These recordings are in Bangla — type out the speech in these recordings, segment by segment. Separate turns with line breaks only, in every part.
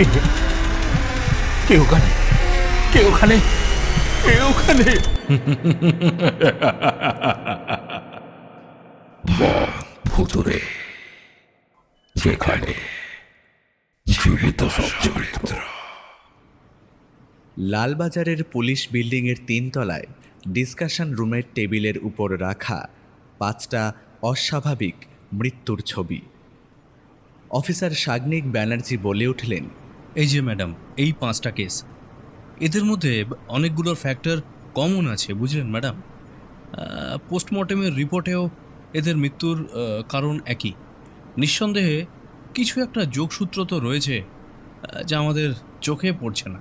কে কে ওখানে? কে ওখানে? কে ওখানে? ভুতুরে যেখানে জীবিত সব চরিত্র।
লালবাজারের পুলিশ বিল্ডিংয়ের 3 তলায় ডিসকাশন রুমের টেবিলের উপর রাখা 5টা অস্বাভাবিক মৃত্যুর ছবি। অফিসার সাগ্নিক ব্যানার্জি বলে উঠলেন,
এই যে ম্যাডাম, এই 5টা কেস, এদের মধ্যে অনেকগুলোর ফ্যাক্টর কমন আছে, বুঝলেন ম্যাডাম। পোস্টমর্টেমের রিপোর্টেও এদের মৃত্যুর কারণ একই। নিঃসন্দেহে কিছু একটা যোগসূত্র তো রয়েছে, যা আমাদের চোখে পড়ছে না।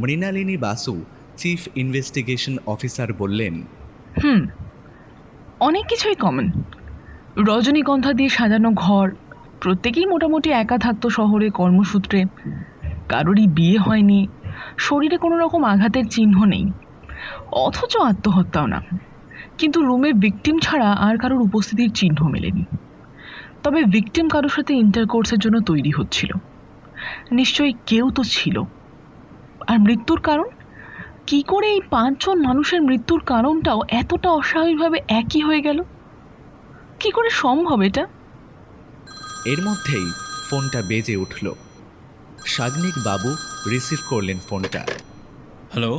Mrinalini Basu chief investigation officer বললেন,
অনেক কিছুই কমন। রজনীগন্ধা দিয়ে সাজানো ঘর, প্রত্যেকেই মোটামুটি একা থাকতো শহরে কর্মসূত্রে, কারোরই বিয়ে হয়নি, শরীরে কোনো রকম আঘাতের চিহ্ন নেই, অথচ আত্মহত্যাও না। কিন্তু রুমে ভিকটিম ছাড়া আর কারোর উপস্থিতির চিহ্ন মেলেনি। তবে ভিকটিম কারোর সাথে ইন্টারকোর্সের জন্য তৈরি হচ্ছিল, নিশ্চয়ই কেউ তো ছিল। আর মৃত্যুর কারণ কি করে এই 5 জন মানুষের মৃত্যুর কারণটাও এতটা অস্বাভাবিকভাবে একই হয়ে গেল? কি করে সম্ভব এটা?
এর মধ্যেই ফোনটা বেজে উঠল। সাগ্নিক বাবু রিসিভ করলেন ফোনটা।
হ্যালো,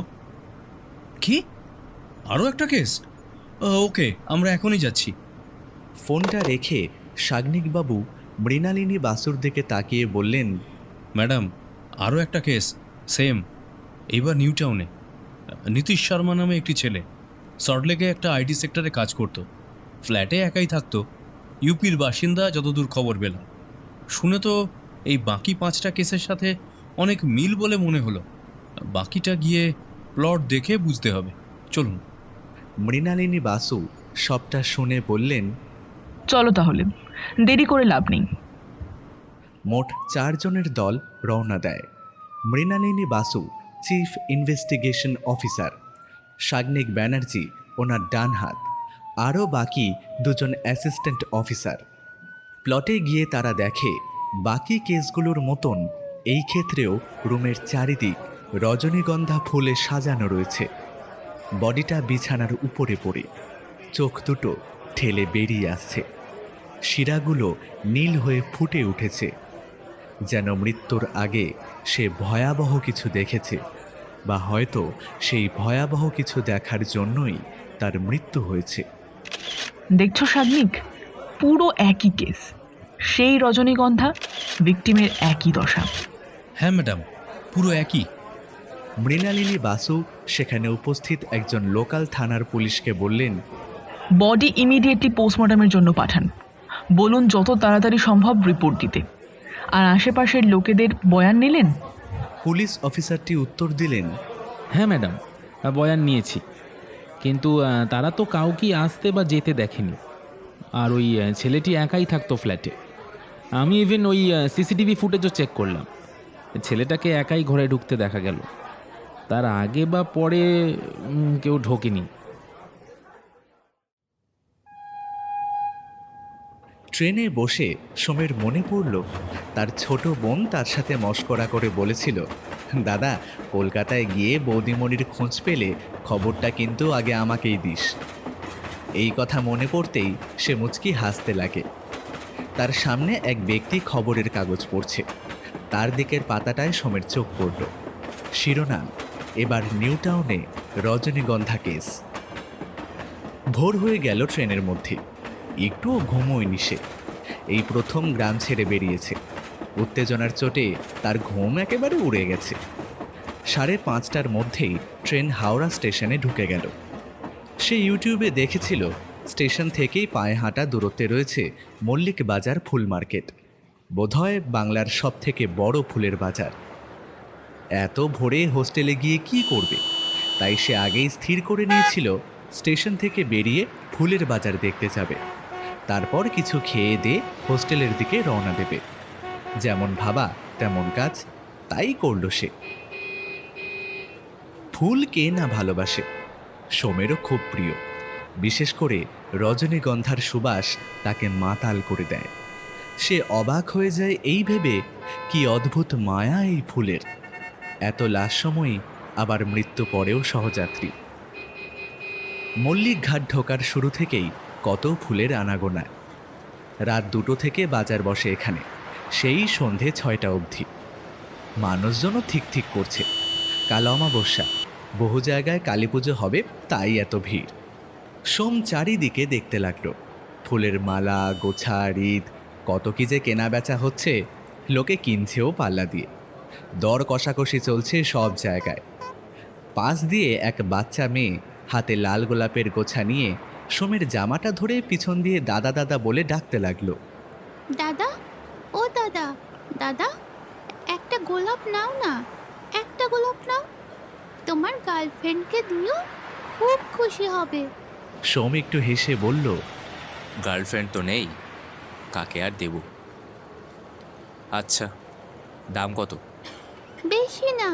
কি আরও একটা কেস? ওকে, আমরা এখনই যাচ্ছি।
ফোনটা রেখে সাগ্নিক বাবু মৃণালিনী বাসুর দিকে তাকিয়ে বললেন,
ম্যাডাম, আরও একটা কেস, সেম, এইবার নিউ টাউনে। নীতিশ শর্মা নামে একটি ছেলে সল্টলেকে একটা আইটি সেক্টরে কাজ করত, ফ্ল্যাটে একাই থাকতো, ইউপির বাসিন্দা যতদূর খবর পেলাম। শুনে তো এই বাকি 5টা কেসের সাথে অনেক মিল বলে মনে হলো। বাকিটা গিয়ে প্লট দেখে বুঝতে হবে, চলুন।
মৃণালিনী বাসু সবটা শুনে বললেন,
চলো তাহলে, দেরি করে লাভ নেই।
মোট 4 জনের দল রওনা দেয়। Mrinalini Basu chief investigation officer, Sagnik Banerjee ওনার ডান হাত, আরও বাকি 2 জন অ্যাসিস্ট্যান্ট অফিসার। প্লটে গিয়ে তারা দেখে বাকি কেসগুলোর মতন এই ক্ষেত্রেও রুমের চারিদিক রজনীগন্ধা ফুলে সাজানো রয়েছে। বডিটা বিছানার উপরে পড়ে, চোখ দুটো ঠেলে বেরিয়ে আসছে, শিরাগুলো নীল হয়ে ফুটে উঠেছে, যেন মৃত্যুর আগে সে ভয়াবহ কিছু দেখেছে, বা হয়তো সেই ভয়াবহ কিছু দেখার জন্যই তার মৃত্যু হয়েছে।
দেখছো সাগ্নিক, পুরো একই কেস, সেই রজনীগন্ধা, ভিকটিমের একই দশা।
হ্যাঁ ম্যাডাম, পুরো একই।
মৃণালিনী বাসু সেখানে উপস্থিত একজন লোকাল থানার পুলিশকে বললেন,
বডি ইমিডিয়েটলি পোস্টমর্টমের জন্য পাঠান। বলুন যত তাড়াতাড়ি সম্ভব রিপোর্ট দিতে। আর আশেপাশের লোকেদের বয়ান নিলেন?
পুলিশ অফিসারটি উত্তর দিলেন,
হ্যাঁ ম্যাডাম, বয়ান নিয়েছি, কিন্তু তারা তো কাউকেই আসতে বা যেতে দেখেনি। আর ওই ছেলেটি একাই থাকতো ফ্ল্যাটে। আমি ইভেন ওই সিসিটিভি ফুটেজও চেক করলাম, ছেলেটাকে একাই ঘরে ঢুকতে দেখা গেল, তার আগে বা পরে কেউ ঢোকেনি।
ট্রেনে বসে সোমের মনে পড়ল তার ছোট বোন তার সাথে মশকরা করে বলেছিল, দাদা কলকাতায় গিয়ে বৌদিমণির খোঁজ পেলে খবরটা কিন্তু আগে আমাকেই দিস। এই কথা মনে পড়তেই সে মুচকি হাসতে লাগে। তার সামনে এক ব্যক্তি খবরের কাগজ পড়ছে, তার দিকের পাতাটায় সোমের চোখ পড়ল। শিরোনাম, এবার নিউ টাউনে রজনীগন্ধা কেস। ভোর হয়ে গেল ট্রেনের মধ্যে, একটুও ঘুমোয়নি সে। এই প্রথম গ্রাম ছেড়ে বেরিয়েছে, উত্তেজনার চোটে তার ঘুম একেবারে উড়ে গেছে। 5:30টার মধ্যেই ট্রেন হাওড়া স্টেশনে ঢুকে গেল। সে ইউটিউবে দেখেছিল স্টেশন থেকেই পায়ে হাঁটা দূরত্বে রয়েছে মল্লিক বাজার ফুল মার্কেট, বোধহয় বাংলার সবথেকে বড় ফুলের বাজার। এত ভোরে হোস্টেলে গিয়ে কি করবে, তাই সে আগেই স্থির করে নিয়েছিল স্টেশন থেকে বেরিয়ে ফুলের বাজার দেখতে যাবে, তারপর কিছু খেয়ে দিয়ে হোস্টেলের দিকে রওনা দেবে। যেমন ভাবা তেমন কাজ, তাই করল সে। ফুল কে না ভালোবাসে, সোমেরও খুব প্রিয়। বিশেষ করে রজনীগন্ধার সুবাস তাকে মাতাল করে দেয়। সে অবাক হয়ে যায় এই ভেবে কি অদ্ভুত মায়া এই ফুলের, এত লাশ সময়ই আবার মৃত্যু পরেও সহযাত্রী। মল্লিক ঘাট ঢোকার শুরু থেকেই কত ফুলের আনাগোনা। রাত 2টো থেকে বাজার বসে এখানে, সেই সন্ধে 6টা অবধি। মানুষজনও ঠিক ঠিক করছে, কাল অমাবস্যা, বহু জায়গায় কালী পুজো হবে, তাই এত ভিড়। সোম চারিদিকে দেখতে লাগলো, ফুলের মালা, গোছা, রিদ, কত কি যে কেনা বেচা হচ্ছে, লোকে কিনছেও পাল্লা দিয়ে। দর কষাকষি চলছে সব জায়গায়। পাশ দিয়ে এক বাচ্চা মেয়ে হাতে লাল গোলাপের গোছা নিয়ে সোমের জামাটা ধরে পিছন দিয়ে দাদা দাদা বলে ডাকতে লাগলো।
দাদা, ও দাদা, দাদা, একটা গোলাপ নাও না, একটা গোলাপ নাও, তোমার গার্লফ্রেন্ডকে দিও, খুব খুশি হবে।
সোম একটু হেসে বলল,
গার্লফ্রেন্ড তো নেই, কাকে আর দেব। আচ্ছা, দাম কত?
বেশি না,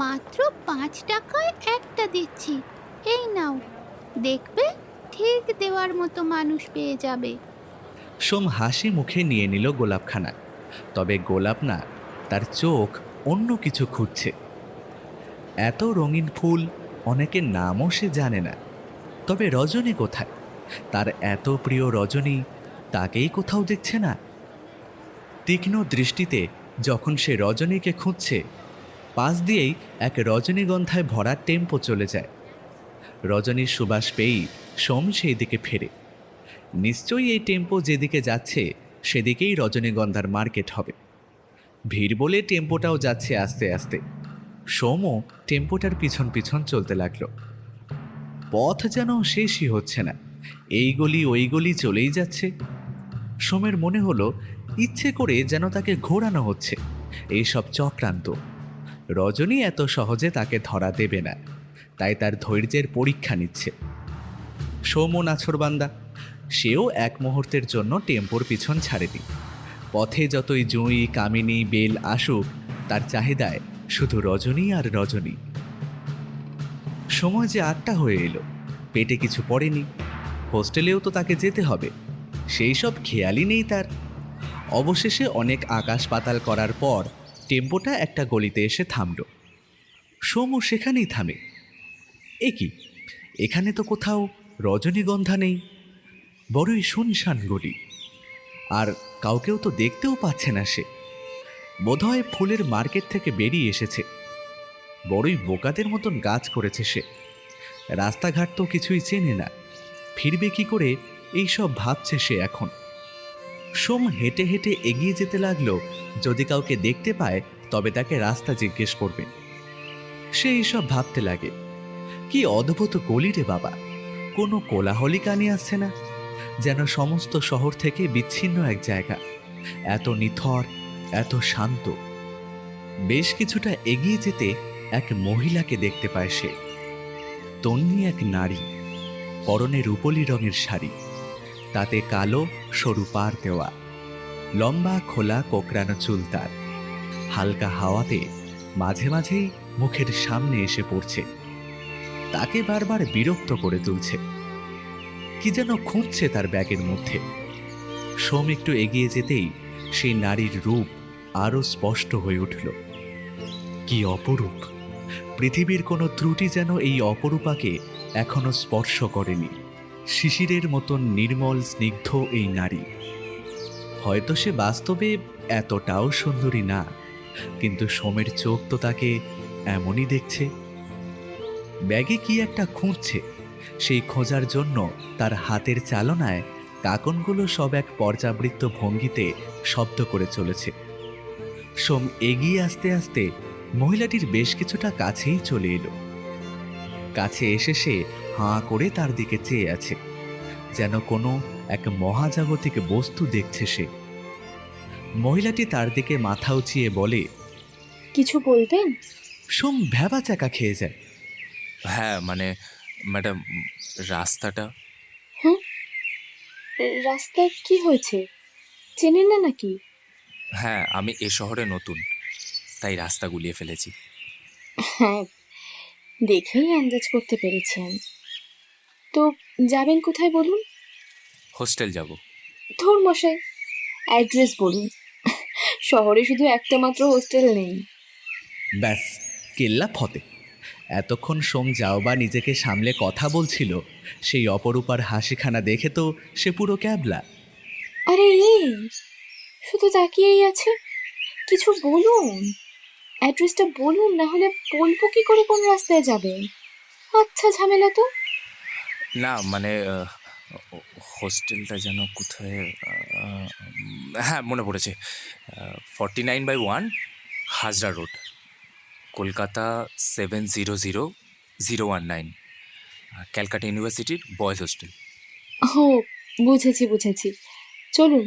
মাত্র 5 টাকায় একটা দিচ্ছি, এই নাও, দেখবে ঠিক দেওয়ার মতো মানুষ পেয়ে যাবে।
সোম হাসি মুখে নিয়ে নিল গোলাপখানা, তবে গোলাপ না, তার চোখ অন্য কিছু খুঁজছে। এত রঙিন ফুল, অনেকের নামও সে জানে না, তবে রজনী কোথায়? তার এত প্রিয় রজনী, তাকেই কোথাও দেখছে না। তীক্ষ্ণ দৃষ্টিতে যখন সে রজনীকে খুঁজছে, পাশ দিয়েই এক রজনীগন্ধায় ভরা টেম্পো চলে যায়। রজনীর সুবাস পেয়েই সোম সেই দিকে ফেরে। নিশ্চয়ই এই টেম্পো যেদিকে যাচ্ছে সেদিকেই রজনীগন্ধার মার্কেট হবে। ভিড় বলে টেম্পোটাও যাচ্ছে আস্তে আস্তে। সোমও টেম্পোটার পিছন পিছন চলতে লাগলো। পথ যেন শেষই হচ্ছে না, এই গলি ওই গলি চলেই যাচ্ছে। সোমের মনে হলো ইচ্ছে করে যেন তাকে ঘোরানো হচ্ছে, এইসব চক্রান্ত। রজনী এত সহজে তাকে ধরা দেবে না, তাই তার ধৈর্যের পরীক্ষা নিচ্ছে। সোমও নাছোড়বান্দা, সেও এক মুহূর্তের জন্য টেম্পোর পিছন ছাড়েনি। পথে যতই জুঁই, কামিনী, বেল আসুক, তার চাহিদায় শুধু রজনী আর রজনী। সময় যে 8টা হয়ে এলো, পেটে কিছু পড়েনি, হোস্টেলেও তো তাকে যেতে হবে, সেই সব খেয়ালই নেই তার। অবশেষে অনেক আকাশ পাতাল করার পর টেম্পোটা একটা গলিতে এসে থামল। সোমও সেখানেই থামে। এ কি, এখানে তো কোথাও রজনীগন্ধা নেই, বড়ই শুনশান গলি, আর কাউকেও তো দেখতেও পাচ্ছে না সে। বোধহয় ফুলের মার্কেট থেকে বেরিয়ে এসেছে। বড়ই বোকাদের মতন গাছ করেছে সে। রাস্তাঘাট তো কিছুই চেনে না, ফিরবে কি করে এইসব ভাবছে সে এখন। সোম হেঁটে হেঁটে এগিয়ে যেতে লাগলো, যদি কাউকে দেখতে পায় তবে তাকে রাস্তা জিজ্ঞেস করবে। সে এইসব ভাবতে লাগে, কি অদ্ভুত গলি রে বাবা, কোনো কোলাহলই কানে আসছে না, যেন সমস্ত শহর থেকে বিচ্ছিন্ন এক জায়গা, এত নিথর, এত শান্ত। বেশ কিছুটা এগিয়ে যেতে এক মহিলাকে দেখতে পায় সে। তন্নি এক নারী, পরনে রূপলি রঙের শাড়ি, তাতে কালো সরু পার দেওয়া, লম্বা খোলা কোকড়ানো চুল তার। হালকা হাওয়াতে মাঝে মাঝেই মুখের সামনে এসে পড়ছে, তাকে বারবার বিরক্ত করে তুলছে। কি যেন খুঁজছে তার ব্যাগের মধ্যে। সোম একটু এগিয়ে যেতেই সেই নারীর রূপ আরো স্পষ্ট হয়ে উঠল। কি অপরূপ! পৃথিবীর কোনো ত্রুটি যেন এই অপরূপাকে এখনো স্পর্শ করেনি। শিশিরের মতন নির্মল স্নিগ্ধ এই নারী। হয়তো সে বাস্তবে এতটাও সুন্দরী না, কিন্তু সোমের চোখ তো তাকে এমনই দেখছে। ব্যাগে কি একটা খুঁজছে, সেই খোঁজার জন্য তার হাতের চালনায় কাকনগুলো সব এক পর্যাবৃত্ত ভঙ্গিতে শব্দ করে চলেছে। সোম এগিয়ে আসতে আসতে মহিলাটির বেশ কিছুটা কাছেই চলে এলো। কাছে এসে সে হাঁ করে তার দিকে চেয়ে আছে, যেন কোনো এক মহাজাগতিক বস্তু দেখছে সে। মহিলাটি তার দিকে মাথা উঁচিয়ে বলে,
কিছু বলবেন?
সোম ভ্যাবা চাকা খেয়ে যায়।
হ্যাঁ, মানে ম্যাডাম, রাস্তাটা।
হ্যাঁ, রাস্তায় কি হয়েছে, চেনেন না নাকি?
হ্যাঁ, আমি এ শহরে নতুন, তাই রাস্তা গুলিয়ে ফেলেছি।
হ্যাঁ, দেখেই আন্দাজ করতে পেরেছি আমি। তো যাবেন কোথায় বলুন?
হোস্টেল যাব।
ধুর মশাই, অ্যাড্রেস বলুন। শহরে শুধু একটা মাত্র হোস্টেল নেই।
ব্যাস, কেল্লা ফতে। এতক্ষণ সোম যাও বা নিজেকে সামলে কথা বলছিল, সেই অপরূপার হাসিখানা দেখে তো সে পুরো ক্যাবলা।
আরে এই, শুধু তাকিয়েই আছে, কিছু বলুন, অ্যাড্রেসটা বলুন, না হলে বলবো কি করে কোন রাস্তায় যাবেন। আচ্ছা, ঝামেলা তো।
না মানে হোস্টেলটা যেন কোথায়, হ্যাঁ মনে পড়েছে, 49/1 হাজরা রোড, কলকাতা 700019, ক্যালকাটা ইউনিভার্সিটির বয়েজ হোস্টেল।
ও, বুঝেছি বুঝেছি। চলুন,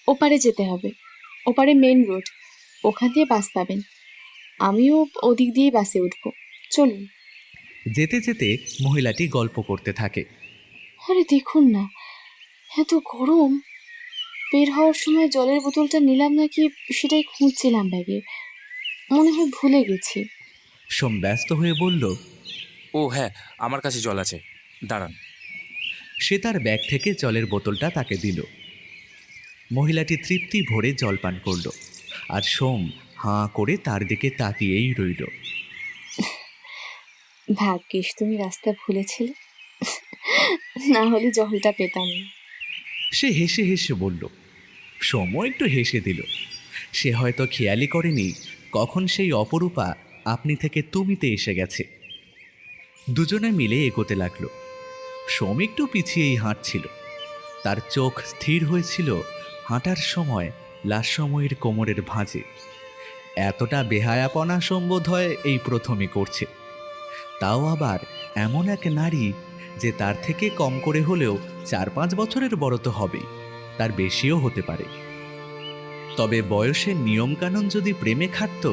ওপারে যেতে হবে। ওপারে মেন রোড, ওখান দিয়ে বাস পাবেন। আমিও ওদিক দিয়েই বাসে উঠবো। চলুন।
যেতে যেতে মহিলাটি গল্প করতে থাকে।
আরে দেখুন না, এত গরম। বের হওয়ার সময় জলের বোতলটা নিলাম নাকি সেটাই খুঁজছিলাম ব্যাগে, মনে হয় ভুলে গেছি।
সোম ব্যস্ত হয়ে বলল।
ও হ্যাঁ, আমার কাছে জল আছে, দাঁড়ান।
সে তার ব্যাগ থেকে জলের বোতলটা তাকে দিল। মহিলাটি তৃপ্তি ভরে জল পান করল, আর সোম হাঁ করে তার দিকে তাকিয়েই রইল।
ভাগ্যিস তুমি রাস্তা ভুলেছিলে, না হলে জলটা পেতাম না।
সে হেসে হেসে বলল। সোমও একটু হেসে দিল। সে হয়তো খেয়ালই করেনি কখন সেই অপরূপা আপনি থেকে তুমিতে এসে গেছে। দুজনে মিলে এগোতে লাগলো। সোম একটু পিছিয়েই হাঁটছিল। তার চোখ স্থির হয়েছিল হাঁটার সময় লাস্যময়ীর কোমরের ভাঁজে। এতটা বেহায়াপনা সম্বোধ হয় এই প্রথমই করছে, তাও আবার এমন এক নারী যে তার থেকে কম করে হলেও 4-5 বছরের বড় তো হবেই, তার বেশিও হতে পারে। তবে বয়সের নিয়মকানুন যদি প্রেমে খাটত,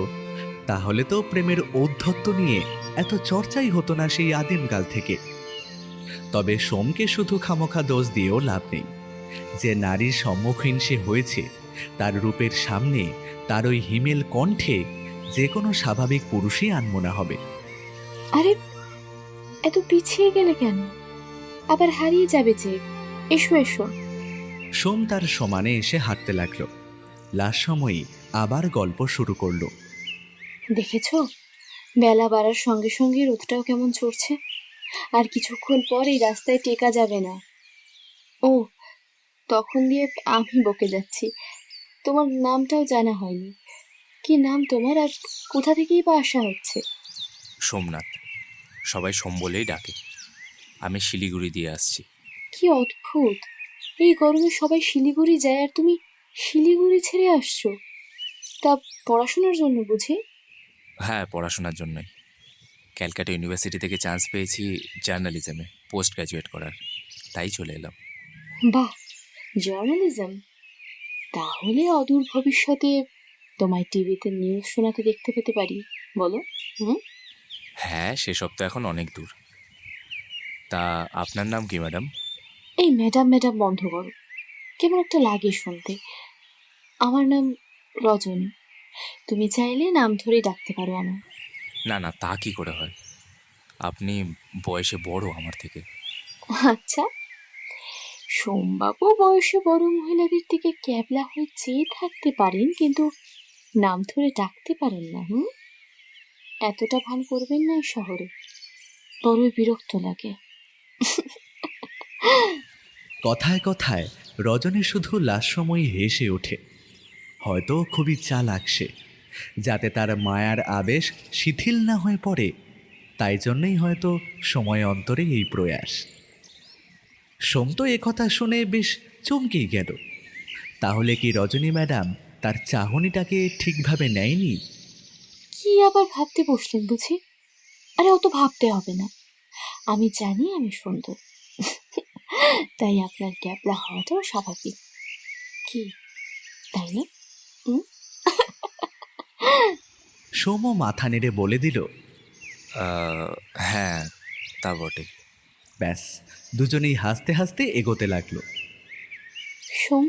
তাহলে তো প্রেমের ঔদ্ধত্য নিয়ে এত চর্চাই হতো না সেই আদিমকাল থেকে। তবে সোমকে শুধু খামোখা দোষ দিয়েও লাভ নেই। যে নারীর সম্মুখীন সে হয়েছে, তার রূপের সামনে তার ওই হিমেল কণ্ঠে যে কোনো স্বাভাবিক পুরুষই আনমনা হবে।
আরে, এত পিছিয়ে গেলে কেন? আবার হারিয়ে যাবে যে। এসো এসো।
সোম তার সমানে এসে হাঁটতে লাগলো। লাস্যময়ী আবার গল্প শুরু করলো।
দেখেছো, বেলা বাড়ার সঙ্গে সঙ্গে রোদটাও কেমন চড়ছে। আর কিছুক্ষণ পর এই রাস্তায় টেকা যাবে না। ও, তখন দিয়ে আমি বকে যাচ্ছি। তোমার নামটাও জানা হয়নি। কি নাম তোমার, আর কোথা থেকেই বা আসা হচ্ছে?
সোমনাথ, সবাই সোম বলেই ডাকে। আমি শিলিগুড়ি দিয়ে আসছি।
কি অদ্ভুত, এই গরমে সবাই শিলিগুড়ি যায় আর তুমি শিলিগুড়ি ছেড়ে আসছো? তা পড়াশোনার জন্য বুঝি?
হ্যাঁ, পড়াশোনার জন্যই। ক্যালকাটা ইউনিভার্সিটি থেকে চান্স পেয়েছি জার্নালিজমে পোস্ট গ্র্যাজুয়েট করার, তাই চলে এলাম।
বাহ, জার্নালিজম। তাহলে অদূর ভবিষ্যতে তোমায় টিভিতে নিউজ শোনাতে দেখতে পেতে পারি, বলো? হুম।
হ্যাঁ, সেসব তো এখন অনেক দূর। তা আপনার নাম কি ম্যাডাম?
এই ম্যাডাম ম্যাডাম বন্ধ করো, কেমন একটা লাগে শুনতে। আমার নাম রজনী। তুমি চাইলে নাম ধরেই ডাকতে পারো আমার।
না না, তা কি করে হয়? আপনি বয়সে বড় আমার থেকে।
আচ্ছা, সোমবাবু বয়সে বড় মহিলাদের দিকে ক্যাবলা হয়ে চেয়ে থাকতে পারেন, কিন্তু নাম ধরে ডাকতে পারেন না। হুম, এতটা ভান করবেন না এই শহরে, বড়ই বিরক্ত লাগে।
কথায় কথায় রজনী শুধু লাস্যময়ী হেসে ওঠে। হয়তো খুবই চালাক সে, যাতে তার মায়ার আবেশ শিথিল না হয়ে পড়ে, তাই জন্যই হয়তো সময় অন্তরে এই প্রয়াস। সোম তো একথা শুনে বেশ চমকেই গেল। তাহলে কি রজনী ম্যাডাম তার চাহনিটাকে ঠিকভাবে নেয়নি?
কি আবার ভাবতে বসলেন বুঝি? আরে অত ভাবতে হবে না, আমি জানি আমি সুন্দর, তাই আপনার ক্যাবলা হওয়াটাও স্বাভাবিক। কি, তাই না?
সোমও মাথা নেড়ে বলে দিল,
হ্যাঁ, তা বটে।
ব্যাস, দুজনেই হাসতে হাসতে এগোতে লাগলো।
সোম,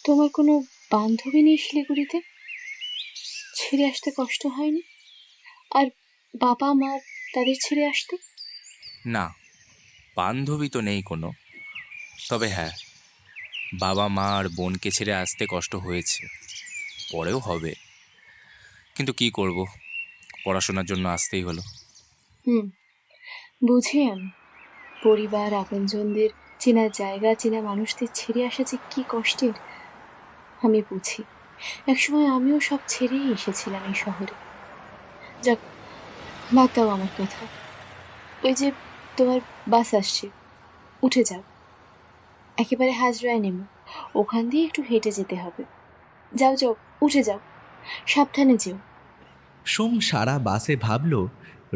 তোমার কোনো বান্ধবী নেই শিলিগুড়িতে? ছেড়ে আসতে কষ্ট হয়নি? আর বাবা মা, তাদের ছেড়ে আসতে?
না, বান্ধবী তো নেই কোনো। তবে হ্যাঁ, বাবা মা আর বোনকে ছেড়ে আসতে কষ্ট হয়েছে, পরেও হবে, কিন্তু কি করব, পড়াশোনার জন্য আসতেই হলো।
বুঝি আমি। পরিবার, আপনজনদের, চেনা জায়গা, চেনা মানুষদের ছেড়ে আসা যে কি কষ্টের আমি বুঝি। একসময় আমিও সব ছেড়েই এসেছিলাম এই শহরে। যাক, বাদ দাও আমার কথা। ওই যে তোমার বাস আসছে, উঠে যাও। একেবারে হাজরায় নেমো, ওখান দিয়ে একটু হেঁটে যেতে হবে। যাও যাও, উঠে যাও, সাবধানে যেও।
সোম সারা বাসে ভাবল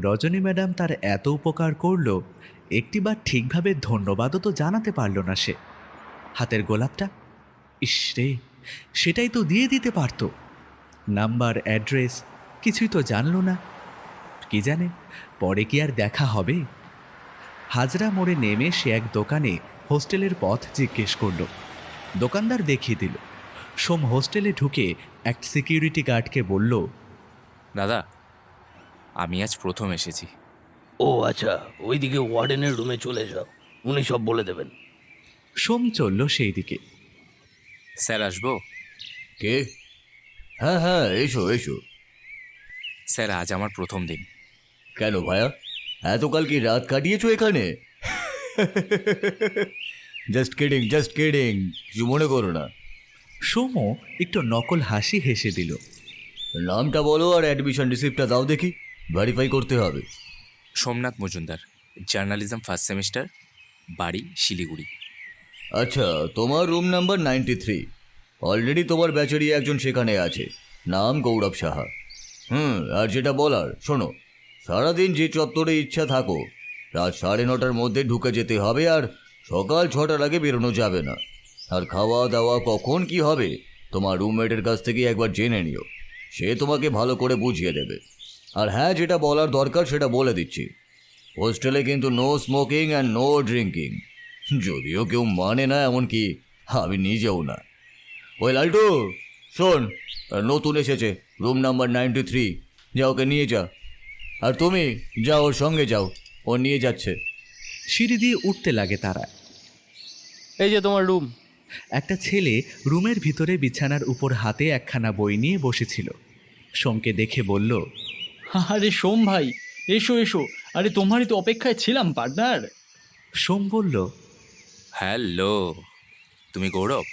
রজনী ম্যাডাম তার এত উপকার করলো, একটিবার ঠিকভাবে ধন্যবাদও তো জানাতে পারল না সে। হাতের গোলাপটা, ইস রে, সেটাই তো দিয়ে দিতে পারতো। নাম্বার, অ্যাড্রেস কিছুই তো জানলো না। কি জানে পরে কি আর দেখা হবে। হাজরা মোড়ে নেমে সে এক দোকানে হোস্টেলের পথ জিজ্ঞেস করল। দোকানদার দেখিয়ে দিল। সোম হোস্টেলে ঢুকে এক সিকিউরিটি গার্ডকে বলল,
দাদা, আমি আজ প্রথম এসেছি।
ও আচ্ছা, ওইদিকে ওয়ার্ডেনের রুমে চলে যাও, উনি সব বলে দেবেন।
সোম চলল সেই দিকে।
স্যার, আসবো?
কে? হ্যাঁ হ্যাঁ, এসো এসো।
স্যার, আজ আমার প্রথম দিন।
কেন ভায়া, এতকাল কি রাত কাটিয়েছো এখানে? জাস্ট কিডিং, জাস্ট কিডিং, কিছু মনে করো না।
সোমও একটু নকল হাসি হেসে দিল।
নামটা বলো আর অ্যাডমিশন রিসিপ্টটা দাও দেখি, ভেরিফাই করতে হবে।
Somnath Majumdar, journalism first semester, বাড়ি শিলিগুড়ি।
আচ্ছা, তোমার রুম নাম্বার 93। অলরেডি তোমার ব্যাচেরই একজন সেখানে আছে, নাম গৌরব সাহা। আর যেটা বলার শোনো, সারাদিন যে চত্বরে ইচ্ছা থাকো, রাত 9:30টার মধ্যে ঢুকে যেতে হবে, আর সকাল 6টার আগে বেরোনো যাবে না। আর খাওয়া দাওয়া কখন কি হবে তোমার রুমমেটের কাছ থেকে একবার জেনে নিও, সে তোমাকে ভালো করে বুঝিয়ে দেবে। আর হ্যাঁ, যেটা বলার দরকার সেটা বলে দিচ্ছি, হোস্টেলে কিন্তু no smoking and no drinking. যদিও কেউ মানে না, এমনকি আমি নিজেও না। ওই লালটু, শোন, নতুন এসেছে, রুম নাম্বার 93, যা ওকে নিয়ে যা। আর তুমি যা, ওর সঙ্গে যাও, ও নিয়ে যাচ্ছে।
সিঁড়ি দিয়ে উঠতে লাগে তারা।
এই যে তোমার রুম।
একটা ছেলে রুমের ভিতরে বিছানার উপর হাতে একখানা বই নিয়ে বসেছিল। সোমকে দেখে বলল,
আরে সোম ভাই, এসো এসো। আরে তোমারই তো অপেক্ষায় ছিলাম পার্টনার।
সোম বলল,
হ্যালো, তুমি গৌরব?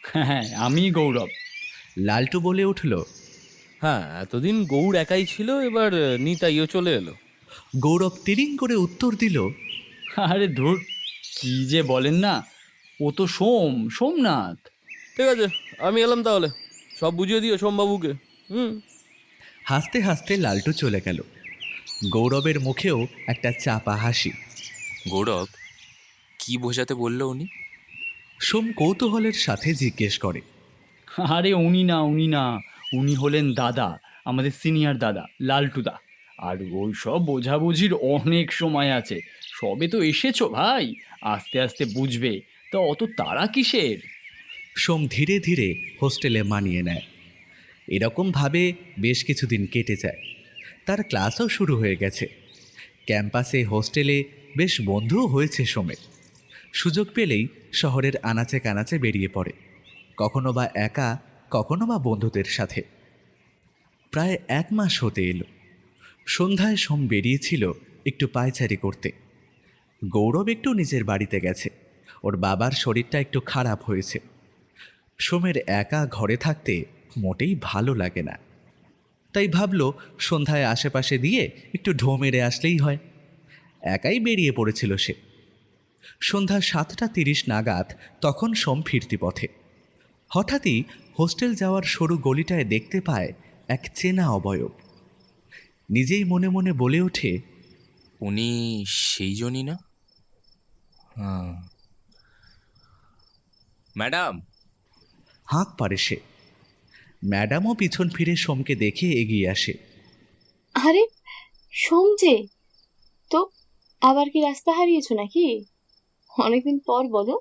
হ্যাঁ, আমি গৌরব।
লালটু বলে উঠল।
হ্যাঁ, এতদিন গৌড় একাই ছিল, এবার নিতাইও চলে এলো।
গৌরব তিরিং করে উত্তর দিল,
আরে ধুর, কি যে বলেন না, ও তো সোমনাথ।
ঠিক আছে, আমি এলাম তাহলে, সব বুঝিয়ে দিও সোমবাবুকে।
হাসতে হাসতে লালটু চলে গেল। গৌরবের মুখেও একটা চাপা হাসি।
গৌরব, কি বোঝাতে বললো উনি?
সোম কৌতূহলের সাথে জিজ্ঞেস করে।
আরে উনি না, উনি হলেন দাদা, আমাদের সিনিয়র দাদা লালটুদা। আর ওই সব বোঝাবুঝির অনেক সময় আছে, সবে তো এসেছো ভাই, আস্তে আস্তে বুঝবে, তা অত তাড়া কিসের?
সোম ধীরে ধীরে হোস্টেলে মানিয়ে নেয়। এরকমভাবে বেশ কিছুদিন কেটে যায়। তার ক্লাসও শুরু হয়ে গেছে। ক্যাম্পাসে, হোস্টেলে বেশ বন্ধুও হয়েছে সোমের। সুযোগ পেলেই শহরের আনাচে কানাচে বেরিয়ে পড়ে, কখনো বা একা, কখনো বা বন্ধুদের সাথে। প্রায় 1 মাস হতে এলো। সন্ধ্যায় সোম বেরিয়েছিল একটু পায়চারি করতে। গৌরব একটু নিজের বাড়িতে গেছে, ওর বাবার শরীরটা একটু খারাপ হয়েছে। সোমের একা ঘরে থাকতে মোটেই ভালো লাগে না, তাই ভাবল সন্ধ্যায় আশেপাশে দিয়ে একটু ঢো মেরে আসলেই হয়। একাই বেরিয়ে পড়েছিল সে। সন্ধ্যা 7:30 নাগাদ তখন সোম ফিরতি পথে। হঠাৎই হোস্টেল যাওয়ার সরু গলিটায় দেখতে পায় এক চেনা অবয়ব। নিজেই মনে মনে বলে ওঠে,
উনি সেই জনই না? হ্যাঁ। ম্যাডাম!
হাঁক পারে সে। ম্যাডামও পিছন ফিরে সোমকে দেখে এগিয়ে আসে।
আরে সোম যে, তো আবার কি রাস্তা হারিয়েছো নাকি? অনেকদিন পর বলো।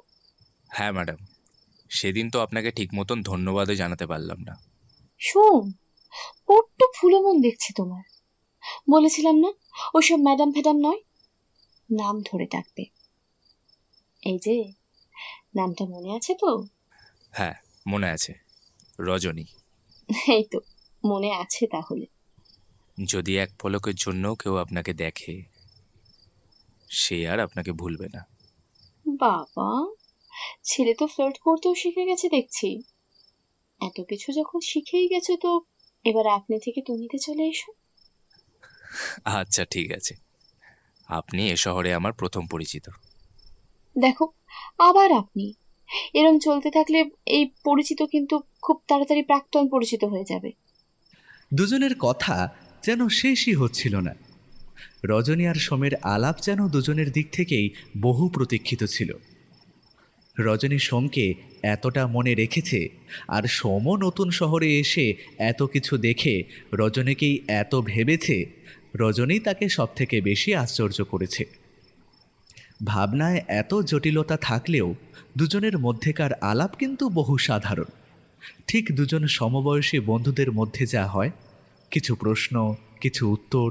হ্যাঁ ম্যাডাম, সেদিন তো আপনাকে ঠিক মতন ধন্যবাদও জানাতে পারলাম না।
সোম, বড্ড ফুলো মন দেখছি তোমার। বলেছিলাম না ওসব ম্যাডাম ফ্যাডাম নয়, নাম ধরে ডাকবে। এই যে, নামটা মনে আছে তো?
হ্যাঁ, মনে আছে, রজনী।
এই তো, মনে আছে তাহলে।
যদি এক পলকের জন্য কেউ আপনাকে দেখে, সে আর আপনাকে ভুলবে না।
বাবা, ছেলে তো ফ্লার্ট করতেও শিখে গেছে দেখছি। এত কিছু যখন শিখেই গেছে, তো এবার আপনি থেকে তুমিতে চলে এসো।
আচ্ছা, ঠিক আছে। আপনি এ শহরে আমার প্রথম পরিচিত।
দেখো, আবার আপনি। এরম চলতে থাকলে এই পরিচিত কিন্তু খুব তাড়াতাড়ি প্রাক্তন পরিচিত হয়ে যাবে।
দুজনের কথা যেন শেষই হচ্ছিল না। রজনী আর সোমের আলাপ যেন দুজনের দিক থেকেই বহু প্রতীক্ষিত ছিল। রজনী সোমকে এতটা মনে রেখেছে, আর সোমও নতুন শহরে এসে এত কিছু দেখে রজনীকেই এত ভেবেছে, রজনী তাকে সবথেকে বেশি আশ্চর্য করেছে। ভাবনায় এত জটিলতা থাকলেও দুজনের মধ্যেকার আলাপ কিন্তু বহু সাধারণ। ঠিক দুজন সমবয়সী বন্ধুদের মধ্যে যা হয়, কিছু প্রশ্ন, কিছু উত্তর,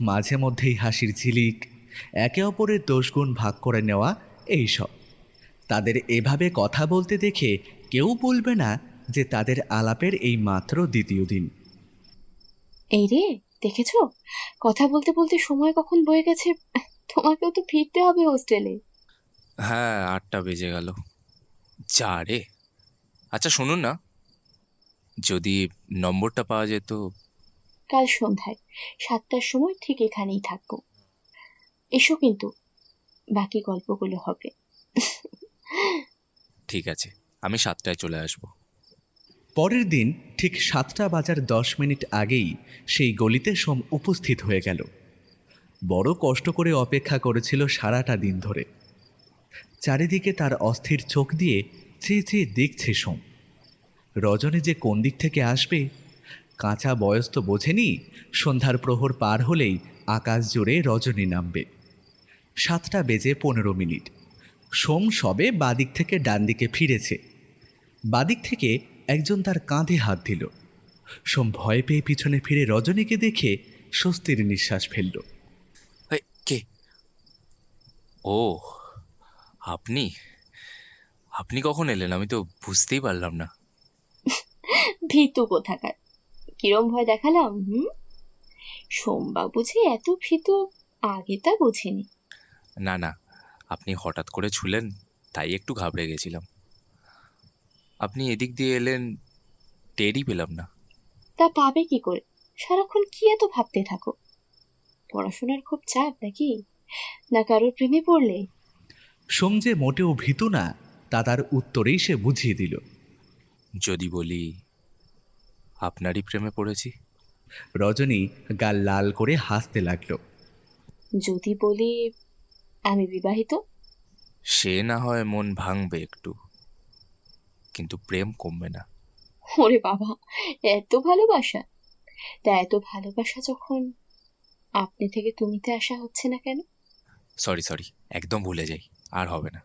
মাঝে মধ্যেই হাসির ঝিলিক, একে অপরের দোষগুণ ভাগ করে নেওয়া, এইসব। তাদের এভাবে কথা বলতে দেখে কেউ বলবে না যে তাদের আলাপের এই মাত্র দ্বিতীয় দিন।
এই রে, দেখেছো, কথা বলতে বলতে সময় কখন বয়ে গেছে। তোমাকেও তো ফিরতে হবে হোস্টেলে।
হ্যাঁ, 8টা বেজে গেল। যা রে। আচ্ছা শুনুন না, যদি নম্বরটা পাওয়া যেত।
কাল সন্ধ্যায় 7টার সময় ঠিক এখানেই থাকবো। এসো কিন্তু, বাকি গল্পগুলো হবে।
ঠিক আছে, আমি 7টায় চলে আসব।
পরের দিন ঠিক 7টা বাজার 10 মিনিট আগেই সেই গলিতে সোম উপস্থিত হয়ে গেল। বড় কষ্ট করে অপেক্ষা করেছিল সারাটা দিন ধরে। চারিদিকে তার অস্থির চোখ দিয়ে চেয়ে চেয়ে দেখছে সোম। রজনী যে কোন দিক থেকে আসবে, কাঁচা বয়স তো বোঝেনি, সন্ধ্যার প্রহর পার হলেই আকাশ জুড়ে রজনী নামবে। 7টা বেজে 15 মিনিট। সোম সবে বাদিক থেকে ডান দিকে ফিরেছে। বাদিক থেকে একজন তার কাঁধে হাত দিল। সোম ভয় পেয়ে পিছনে ফিরে রজনীকে দেখে স্বস্তির নিঃশ্বাস ফেলল।
এই, কে? ও, আপনি আপনি কখন এলেন? আমি তো বুঝতেই পারলাম না।
ভীতু কোথাকার! কিরম ভয় দেখালাম? সোমবাবু যে এত ভীতু, আগে তা বুঝিনি।
না না, আপনি হঠাৎ করে ছুলেন, তাই একটু ঘাবড়ে গেছিলাম। আপনি এদিক দিয়ে এলেন, টেরই পেলাম না।
তা পাবে কি করে? সারাক্ষণ কি এত ভাবতে থাকো? পড়াশোনার খুব চাপ নাকি? না কারোর প্রেমে পড়লে?
সোম যে মোটেও ভীতু না, তা তার উত্তরেই সে বুঝিয়ে দিল।
যদি বলি আপনারই প্রেমে পড়েছি।
রজনী গাল লাল করে হাসতে লাগলো।
যদি বলি আমি বিবাহিত?
সে না হয় মন ভাঙবে একটু, কিন্তু প্রেম কমবে না।
ওরে বাবা, এত ভালোবাসা! তা এত ভালোবাসা যখন, আপনি থেকে তুমিতে আসা হচ্ছে না কেন?
সরি, একদম ভুলে যাই, আর হবে না।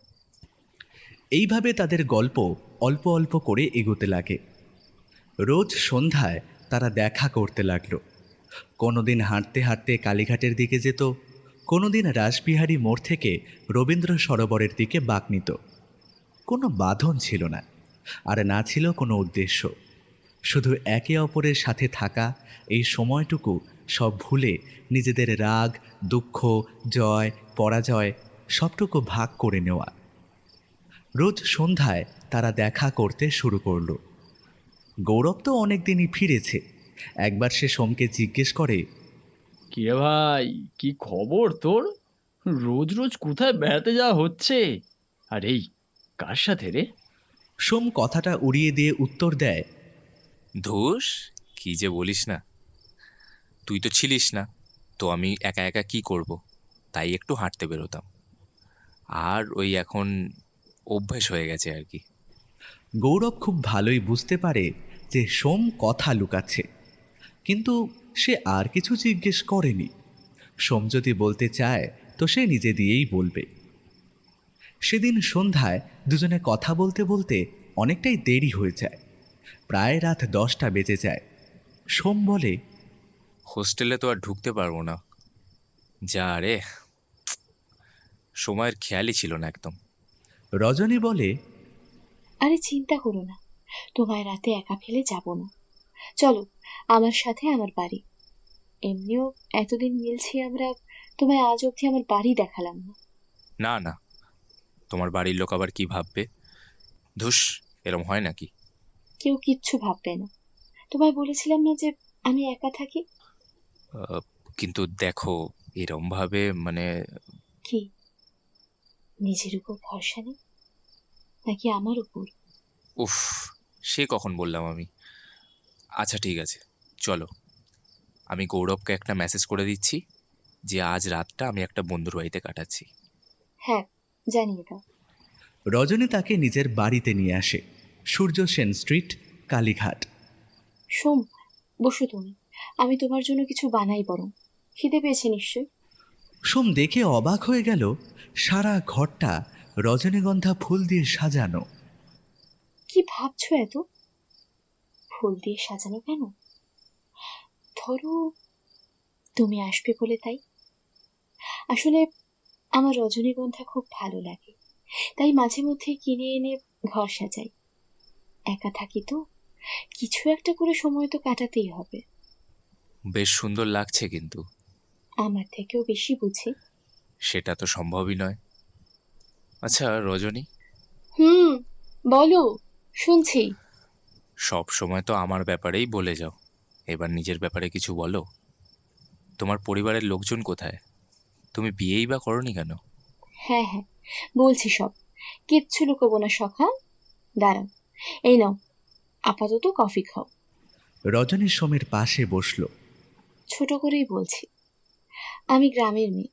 এইভাবে তাদের গল্প অল্প অল্প করে এগোতে লাগে। রোজ সন্ধ্যায় তারা দেখা করতে লাগলো। কোনোদিন হাঁটতে হাঁটতে কালীঘাটের দিকে যেত, কোনোদিন রাসবিহারী মোড় থেকে রবীন্দ্র সরোবরের দিকে বাঁক নিত। কোনো বাঁধন ছিল না, আর না ছিল কোনো উদ্দেশ্য। শুধু একে অপরের সাথে থাকা, এই সময়টুকু সব ভুলে নিজেদের রাগ, দুঃখ, জয়, পরাজয় সবটুকু ভাগ করে নেওয়া। রোজ সন্ধ্যায় তারা দেখা করতে শুরু করল। গৌরব তো অনেক দিনই ফিরেছে। একবার সে সোমকে জিজ্ঞেস করে,
কি রে ভাই, কি খবর তোর? রোজ রোজ কোথায় বেড়াতে যাওয়া হচ্ছে? আর এই, কার সাথে রে?
সোম কথাটা উড়িয়ে দিয়ে উত্তর দেয়,
ধুস, কি যে বলিস না। তুই তো ছিলিস না, তো আমি একা একা কি করব, তাই একটু হাঁটতে বেরোতাম। আর ওই এখন অভ্যেস হয়ে গেছে আর কি।
গৌরব খুব ভালোই বুঝতে পারে যে সোম কথা লুকাচ্ছে, কিন্তু সে আর কিছু জিজ্ঞেস করেনি। সোম যদি বলতে চায় তো সে নিজে দিয়েই বলবে। সেদিন সন্ধ্যায় দুজনে কথা বলতে বলতে অনেকটাই দেরি হয়ে যায়। প্রায় রাত 10টা বেজে যায়। সোম বলে,
হোস্টেলে তো আর ঢুকতে পারবো না। যা রে, সময়ের খেয়ালই ছিল না একদম।
রজনী বলে,
আরে চিন্তা করো না, তোমায় রাতে একা ফেলে যাব না। চলো আমার সাথে আমার বাড়ি। এমনিও এতদিন মিলছি আমরা, তোমায় আজ অবধি আমার বাড়ি দেখালাম না।
না না, তোমার বাড়ির লোক আবার কি ভাববে? ধুস, এরম হয় নাকি?
কেউ কিচ্ছু ভাববে না। তোমায় বলেছিলাম না যে আমি একা থাকি?
আহ, কিন্তু দেখো, এরম ভাবে মানে
কি নিজের উপর ভরসা নেই নাকি আমার উপর?
উফ, সে কখন বললাম আমি? আচ্ছা ঠিক আছে, চলো। আমি গৌরবকে একটা মেসেজ করে দিচ্ছি যে আজ রাতটা আমি একটা বন্ধুর বাড়িতে কাটাচ্ছি।
হ্যাঁ, জানিয়ে দাও।
রজনী তাকে নিজের বাড়িতে নিয়ে আসে, সূর্য সেন স্ট্রিট, কালীঘাট।
সোম, বসো তুমি, আমি তোমার জন্য কিছু বানাই বরং। খিদে পেয়েছে নিশ্চয়?
সোম দেখে অবাক হয়ে গেল, সারা ঘরটা রজনীগন্ধা ফুল দিয়ে সাজানো।
কি ভাবছো এত? ফুল দিয়ে সাজানো কেন? ধরো তুমি আসবে বলে তাই। আসলে আমার রজনীগন্ধা খুব ভালো লাগে, তাই মাঝে মধ্যে কিনে এনে ঘর সাজাই। একা থাকি তো, কিছু একটা করে সময় তো কাটাতেই হবে।
বেশ সুন্দর লাগছে, কিন্তু
আমার থেকেও বেশি বুঝি।
সেটা তো সম্ভবই নয়। আচ্ছা রজনী,
হুম, বলো, শুনছি।
সব সময় তো আমার ব্যাপারেই বলে যাও, এবার নিজের ব্যাপারে কিছু বলো। তোমার পরিবারের লোকজন কোথায়? তুমি বিয়েই বা করনি কেন?
হ্যাঁ হ্যাঁ, বলছি সব, কিচ্ছু লুকোবো না সখা। দাঁড়াও, এই নাও, আপাতত কফি খাও।
রজনী সোমের পাশে বসল।
ছোট করেই বলছি, আমি গ্রামের মেয়ে,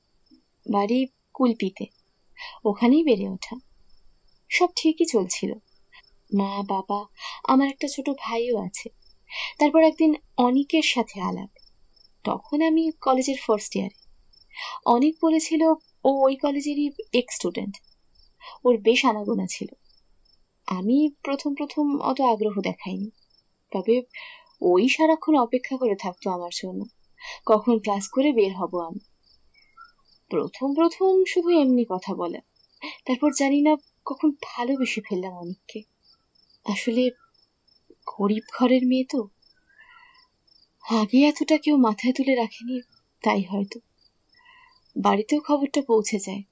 বাড়ি কুলপিতে, ওখানেই বেড়ে ওঠা। সব ঠিকই চলছিল, মা বাবা, আমার একটা ছোট ভাইও আছে। তারপর একদিন অনিকের সাথে আলাপ, তখন আমি কলেজের ফার্স্ট ইয়ারে। অনিক বলেছিল ও ওই কলেজেরই এক্স স্টুডেন্ট, ওর বেশ আনাগোনা ছিল। আমি প্রথম প্রথম অত আগ্রহ দেখাইনি, তবে ওই সারাক্ষণ অপেক্ষা করে থাকতো আমার জন্য, কখন ক্লাস করে বের হব আমি। প্রথম প্রথম শুধু এমনি কথা বলা, তারপর জানি না কখন ভালোবেসে ফেললাম অনিককে। আসলে গরিব ঘরের মেয়ে তো, আগে এতটা কেউ মাথায় তুলে রাখেনি, তাই হয়তো। বাড়িতেও খবরটা পৌঁছে যায়।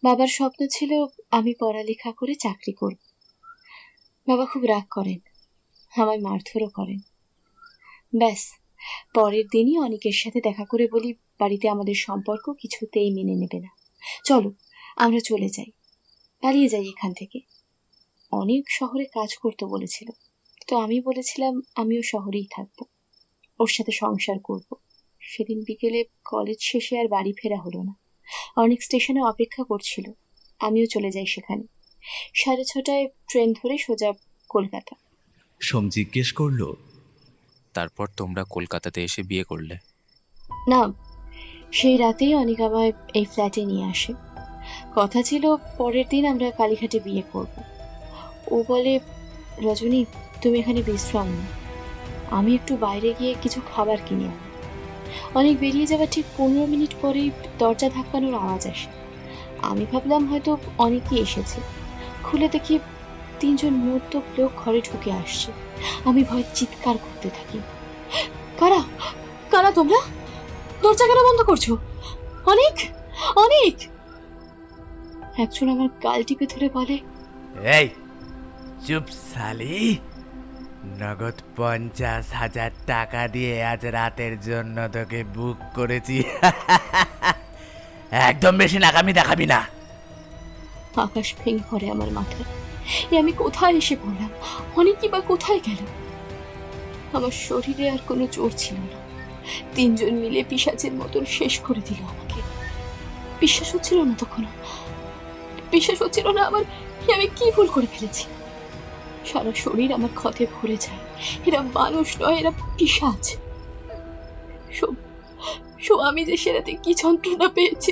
বাবার স্বপ্ন ছিল আমি পড়ালেখা করে চাকরি করব। বাবা খুব রাগ করেন, আমায় মারধরও করেন। ব্যাস, পরের দিনই অনিকের সাথে দেখা করে বলি বাড়িতে আমাদের সম্পর্ক কিছুতেই মেনে নেবে না, চলো আমরা চলে যাই, পালিয়ে যাই এখান থেকে। অনেক শহরে কাজ করতে বলেছিল, তো আমি বলেছিলাম আমিও শহরেই থাকবো, ওর সাথে সংসার করব। সেদিন বিকেলে কলেজ শেষে আর বাড়ি ফেরা হলো না। অনেক স্টেশনে অপেক্ষা করছিল, আমিও চলে যাই সেখানে। 6:30 ট্রেন ধরে সোজা কলকাতা।
সোম জিজ্ঞেস করল,
তারপর তোমরা কলকাতাতে এসে বিয়ে করলে?
না, সেই রাতেই অনিক আমায় এই ফ্ল্যাটে নিয়ে আসে। কথা ছিল পরের দিন আমরা কালীঘাটে বিয়ে করব। ও বলে, রজনী তুমি এখানে বিশ্রাম নাও, আমি একটু বাইরে গিয়ে কিছু খাবার কিনে আনি। অনেক বেরিয়ে যাওয়ার ঠিক 15 মিনিট পরেই দরজা ধাক্কানোর আওয়াজ আসে। আমি ভাবলাম হয়তো অনেকেই এসেছে, খুলে দেখি 3 জন মদ্যপ লোক ঘরে ঢুকে আসছে। আমি ভয় চিৎকার করতে থাকি, কারা কারা তোমরা, দরজা কেন বন্ধ করছো? অনেক অনেক। একজন আমার গাল টিপে ধরে বলে,
এই চুপ শালি, নগদ 50,000 টাকা দিয়ে আজ রাতের জন্য তোকে বুক করেছি। একদম বেশি নাকামি দেখাবি না।
আকাশ ভেঙে পড়ে আমার মাথায়। এ আমি কোথায় এসে পড়লাম? অনেকই বা কোথায় গেল? আমার শরীরে আর কোনো জোর ছিল না। 3 জন মিলে পিশাচের মতন শেষ করে দিল আমাকে। বিশ্বাস হচ্ছিল না তখনও, বিশ্বাস হচ্ছিল না আমার, আমি কি ভুল করে ফেলেছি। সারা শরীর আমার ক্ষতে ভরে যায়। এরা মানুষ নয়, এরা পিশাচ। আমি যে সে রাতে কি যন্ত্রণা পেয়েছি।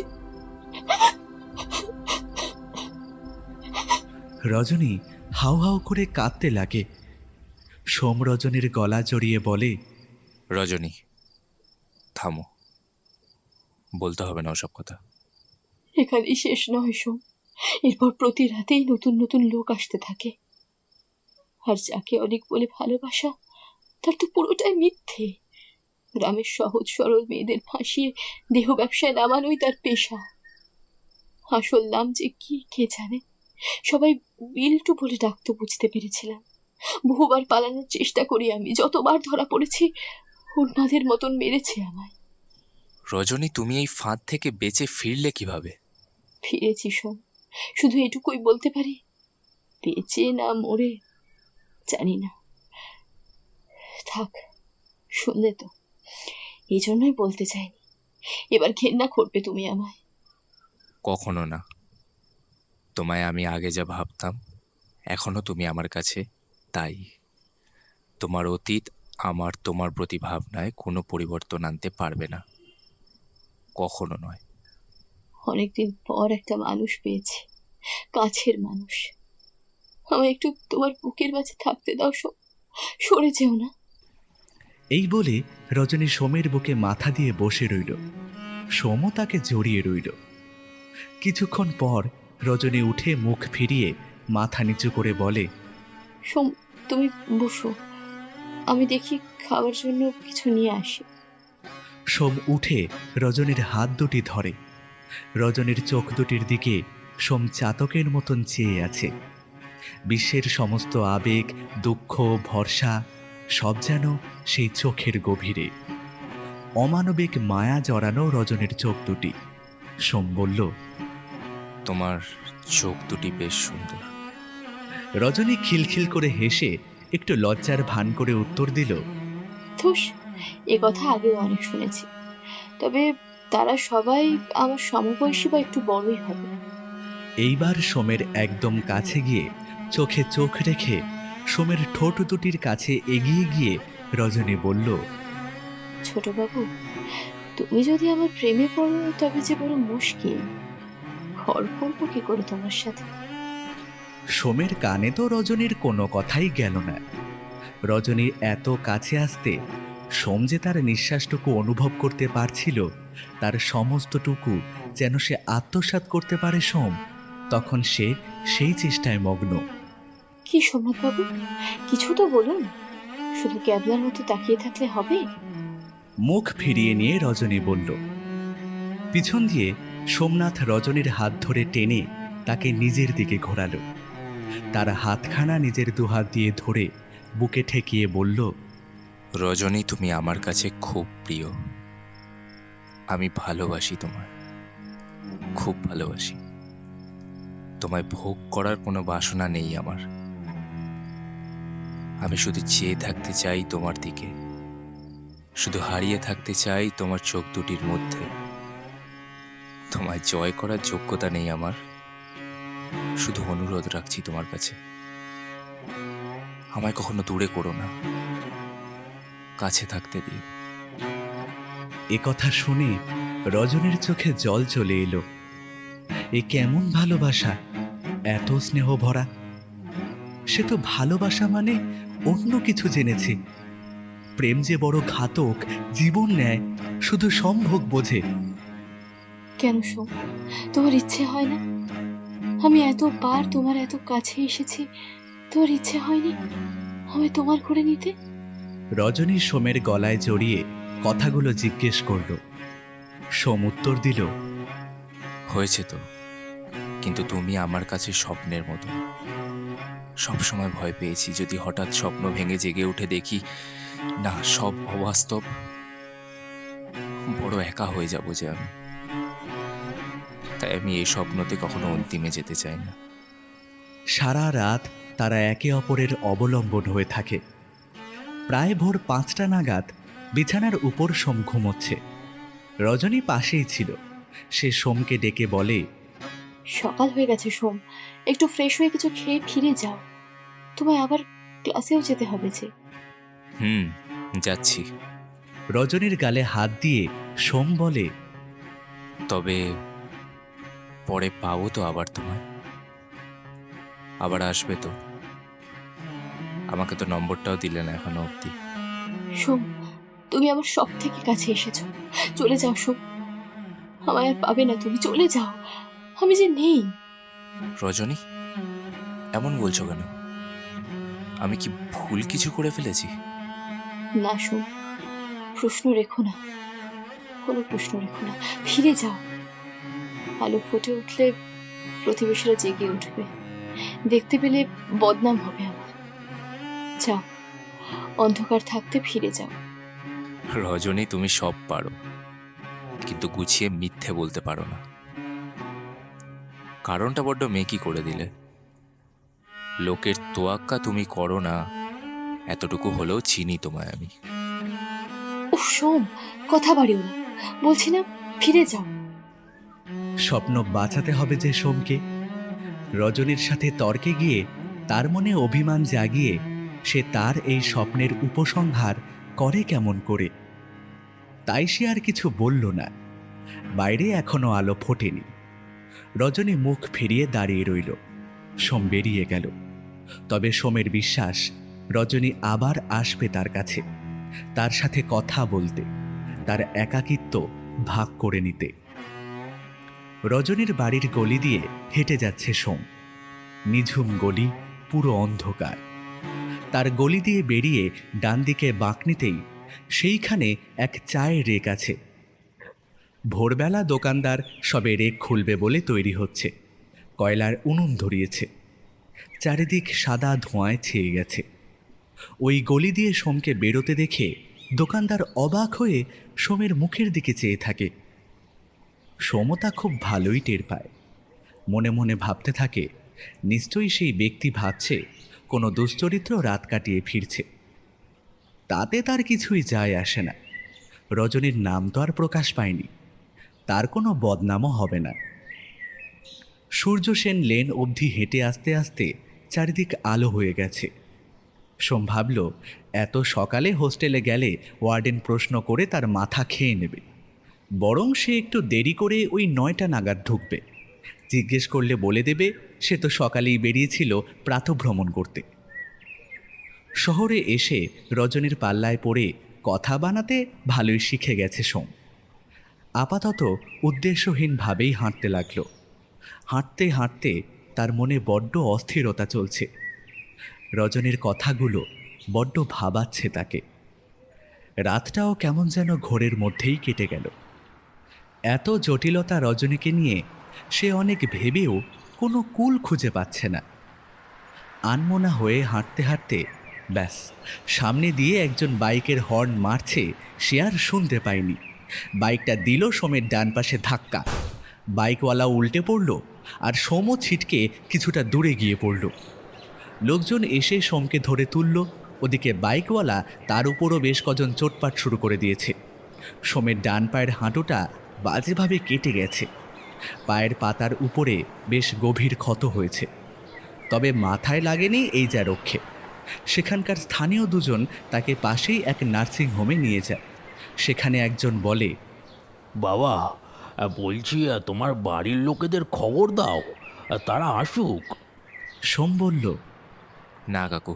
রজনী হাউ হাউ করে কাঁদতে লাগে। সোম রজনীর গলা জড়িয়ে বলে,
রজনী থামো, বলতে হবে না ওসব কথা।
এখানেই শেষ নয় সোম, এরপর প্রতি রাতেই নতুন নতুন লোক আসতে থাকে। আর যাকে অনেক বলে ভালোবাসা, তার তো পুরোটাই মিথ্যে। গ্রামের সহজ সরল মেয়েদের ফাঁসিয়ে দেহ ব্যবসায় নামানোই তার পেশা। আসল নাম যে কি কে জানে। সবাই বিল্টু বলে ডাকতো, বুঝতে পেরেছিলাম। বহুবার পালানোর চেষ্টা করি আমি, যতবার ধরা পড়েছি উন্মাদের মতন মেরেছে আমায়।
রজনী, তুমি এই ফাঁদ থেকে বেঁচে ফিরলে কিভাবে?
ফিরেছি শোন, শুধু এটুকুই বলতে পারি, বেঁচে না মরে জানি না। থাক, শুনলে তো, এই জন্যই বলতে চাইনি। এবার ঘেন্না করবে তুমি আমায়?
কখনো না। তোমায় আমি আগে যা ভাবতাম, এখনো তুমি আমার কাছে তাই। তোমার অতীত আমার তোমার প্রতি ভাবনায় কোনো পরিবর্তন আনতে পারবে না, কখনো নয়।
অনেকদিন পর একটা মানুষ পেয়েছি, কাছের মানুষ। আমায় একটু তোমার বুকের মাঝে থাকতে দাও, সরে যেও না।
এই বলে রজনী সোমের বুকে মাথা দিয়ে বসে রইল। সোমও তাকে জড়িয়ে রইল। কিছুক্ষণ পর রজনী উঠে মুখ ফিরিয়ে মাথা নিচু করে বলে,
সোম, তুমি বসো, আমি দেখি খাবার জন্য কিছু নিয়ে আসি।
সোম উঠে রজনীর হাত দুটি ধরে। রজনীর চোখ দুটির দিকে সোম চাতকের মতন চেয়ে আছে। বিশ্বের সমস্ত আবেগ, দুঃখ, ভরসা সব যেন সেই চোখের গভীরে। অমানবিক মায়া জড়ানো রজনীর চোখ দুটি। সোম বলল,
তোমার চোখ দুটি বেশ সুন্দর।
রজনী খিলখিল করে হেসে একটু লজ্জার ভান করে উত্তর দিল,
ধুস, এ কথা আগেও অনেক শুনেছি, তবে তারা সবাই আমার সমবয়সী বা একটু বড়ই হবে।
এইবার সোমের একদম কাছে গিয়ে চোখে চোখ রেখে সোমের ঠোঁট দুটির কাছে এগিয়ে গিয়ে রজনী বলল,
ছোটবাবু, তুমি যদি আমার প্রেমে পড়ো তবে যে বড় মুশকিল। ঘর করবো কি করে তোমার সাথে?
সোমের কানে তো রজনীর কোনো কথাই গেল না। রজনীর এত কাছে আসতে সোম যে তার নিঃশ্বাসটুকু অনুভব করতে পারছিল, তার সমস্তটুকু যেন সে আত্মসাৎ করতে পারে সোম, তখন সে সেই চেষ্টায় মগ্ন।
কি সোমনাথবাবু, কিছু তো বলুন। শুধু ক্যাবলার মতো তাকিয়ে থাকলে হবে?
মুখ ফিরিয়ে নিয়ে রজনী বলল। পিছন দিয়ে সোমনাথ রজনীর হাত ধরে টেনে তাকে নিজের দিকে ঘোরালো। তার হাতখানা নিজের দুহাত দিয়ে ধরে বুকে ঠেকিয়ে বলল,
রজনী, তুমি আমার কাছে খুব প্রিয়। আমি ভালোবাসি তোমায়, খুব ভালোবাসি। তোমায় ভোগ করার কোনো বাসনা নেই আমার। আমি শুধু চেয়ে থাকতে চাই তোমার দিকে, শুধু হারিয়ে থাকতে চাই তোমার চোখ দুটির মধ্যে। তোমায় জয় করার যোগ্যতা নেই আমার, শুধু অনুরোধ রাখছি তোমার কাছে, আমায় কখনো দূরে করো না, কাছে থাকতে দিও।
এ কথা শুনে রজনীর চোখে জল চলে এলো। এ কেমন ভালোবাসা, এত স্নেহ ভরা! সে তো ভালোবাসা মানে অন্য কিছু জেনেছে। প্রেম যে বড় ঘাতক, জীবন নেয়, শুধু সম্ভোগ বোঝে।
কেন সোম, তোমার ইচ্ছে হয় না? আমি এতবার তোমার এত কাছে এসেছি, তোমার ইচ্ছে হয়নি আমায় তোমার করে নিতে?
রজনী সোমের গলায় জড়িয়ে কথাগুলো জিজ্ঞেস করল। সোম উত্তর দিল,
হয়েছে তো, কিন্তু তুমি আমার কাছে স্বপ্নের মতো। সবসময় ভয় পেয়েছি যদি হঠাৎ স্বপ্ন ভেঙে জেগে উঠে দেখি না, সব অবাস্তব। বড় একা হয়ে যাব যে আমি। তাই আমি এই স্বপ্নতে কখনো অন্তিমে যেতে চাই না।
সারা রাত তারা একে অপরের অবলম্বন হয়ে থাকে। প্রায় ভোর 5টা নাগাদ বিছানার উপর সোম ঘুমোচ্ছে। রজনী পাশেই ছিল। সে সোমকে ডেকে বলে,
সকাল হয়ে গেছে সোম, একটু ফ্রেশ হয়ে কিছু খেয়ে ফিরে যাও। তোমায় আবার ক্লাসেও যেতে হবে যে।
যাচ্ছি।
রজনীর গালে হাত দিয়ে সোম বলে,
তবে পরে পাবো তো আবার তোমায়? আবার আসবে তো? আমাকে তো নম্বরটাও দিলে না এখনো অবধি।
সোম, তুমি আমার সব থেকে কাছে এসেছো, চলে যাও সোম। আমায় আর পাবে না তুমি, চলে যাও। আমি যে নেই।
রজনী, এমন বলছো কেন? আমি কি ভুল কিছু করে ফেলেছি?
না শোন, প্রশ্ন রেখো না, কোনো প্রশ্ন রেখো না, ফিরে যাও। আলো ফুটে উঠলে প্রতিবেশীরা জেগে উঠবে, দেখতে পেলে বদনাম হবে আমার। যাও, অন্ধকার থাকতে ফিরে যাও।
রজনী, তুমি সব পারো, কিন্তু গুছিয়ে মিথ্যে বলতে পারো না। কারণটা বড্ড মেকি করে দিলে। লোকের তোয়াক্কা তুমি করো না, এতটুকু হলেও চিনি তোমায় আমি।
উফ সোম, কথা বাড়িও না, বলছি না ফিরে যাও।
স্বপ্ন বাঁচাতে হবে যে সোমকে। রজনীর সাথে তর্কে গিয়ে তার মনে অভিমান জাগিয়ে সে তার এই স্বপ্নের উপসংহার করে কেমন করে। তাই সে আর কিছু বলল না। বাইরে এখনো আলো ফোটেনি। রজনী মুখ ফিরিয়ে দাঁড়িয়ে রইল। সোম বেরিয়ে গেল। তবে সোমের বিশ্বাস রজনী আবার আসবে তার কাছে, তার সাথে কথা বলতে, তার একাকিত্ব ভাগ করে নিতে। রজনীর বাড়ির গলি দিয়ে হেঁটে যাচ্ছে সোম। নিঝুম গলি, পুরো অন্ধকার। তার গলি দিয়ে বেরিয়ে ডান দিকে বাঁক নিতেই সেইখানে এক চায়ের রেক আছে। ভোরবেলা দোকানদার সবে রেক খুলবে বলে তৈরি হচ্ছে। কয়লার উনুন ধরিয়েছে। চারিদিক সাদা ধোঁয়ায় ছেয়ে গেছে। ওই গলি দিয়ে সোমকে বেরোতে দেখে দোকানদার অবাক হয়ে সোমের মুখের দিকে চেয়ে থাকে। সোমও তা খুব ভালোই টের পায়। মনে মনে ভাবতে থাকে, নিশ্চয়ই সেই ব্যক্তি ভাবছে কোনো দুশ্চরিত্র রাত কাটিয়ে ফিরছে। তাতে তার কিছুই যায় আসে না। রজনীর নাম তো আর প্রকাশ পায়নি, তার কোনো বদনামও হবে না। সূর্য সেন লেন অবধি হেঁটে আসতে আসতে চারিদিক আলো হয়ে গেছে। সোম ভাবল, এত সকালে হোস্টেলে গেলে ওয়ার্ডেন প্রশ্ন করে তার মাথা খেয়ে নেবে, বরং সে একটু দেরি করে ওই 9টা নাগাদ ঢুকবে। জিজ্ঞেস করলে বলে দেবে সে তো সকালেই বেরিয়েছিল প্রাতঃভ্রমণ করতে। শহরে এসে রজনীর পাল্লায় পড়ে কথা বানাতে ভালোই শিখে গেছে সোম। আপাতত উদ্দেশ্যহীনভাবেই হাঁটতে লাগলো। হাঁটতে হাঁটতে তার মনে বড্ড অস্থিরতা চলছে। রজনীর কথাগুলো বড্ড ভাবাচ্ছে তাকে। রাতটাও কেমন যেন ঘোরের মধ্যেই কেটে গেল। এত জটিলতা রজনীকে নিয়ে সে অনেক ভেবেও কোনো কুল খুঁজে পাচ্ছে না। আনমনা হয়ে হাঁটতে হাঁটতে ব্যাস সামনে দিয়ে একজন বাইকের হর্ন মারছে, সে আর শুনতে পায়নি। বাইকটা দিল সোমের ডান পাশে ধাক্কা। বাইকওয়ালা উল্টে পড়ল আর সোমও ছিটকে কিছুটা দূরে গিয়ে পড়ল। লোকজন এসে সোমকে ধরে তুলল। ওদিকে বাইকওয়ালা তার উপরও বেশ কজন চোটপাট শুরু করে দিয়েছে। সোমের ডান পায়ের হাঁটুটা বাজেভাবে কেটে গেছে। পায়ের পাতার উপরে বেশ গভীর ক্ষত হয়েছে, তবে মাথায় লাগেনি এই যা রক্ষে। সেখানকার স্থানীয় দুজন তাকে পাশেই এক নার্সিংহোমে নিয়ে যায়। সেখানে একজন বলে,
বাবা, বলছি তোমার বাড়ির লোকেদের খবর দাও, তারা আসুক।
সোম বলল,
না কাকু,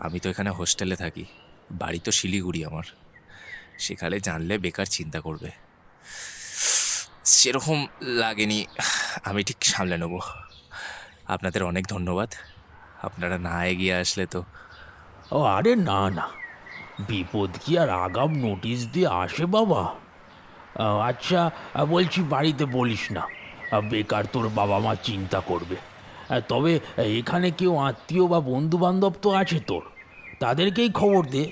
আমি তো এখানে হোস্টেলে থাকি, বাড়ি তো শিলিগুড়ি আমার। সেখানে জানলে বেকার চিন্তা করবে। সেরকম লাগেনি, আমি ঠিক সামলে নেব। আপনাদের অনেক ধন্যবাদ, আপনারা না এগিয়ে আসলে তো।
ও আরে না না, বিপদ কি আর আগাম নোটিশ দিয়ে আসে বাবা? আচ্ছা, বলছি বাড়িতে বলিস না, বেকার তোর বাবা মা চিন্তা করবে। তবে এখানে কেউ আত্মীয় বা বন্ধু বান্ধব তো আছে তোর, তাদেরকেই খবর দে।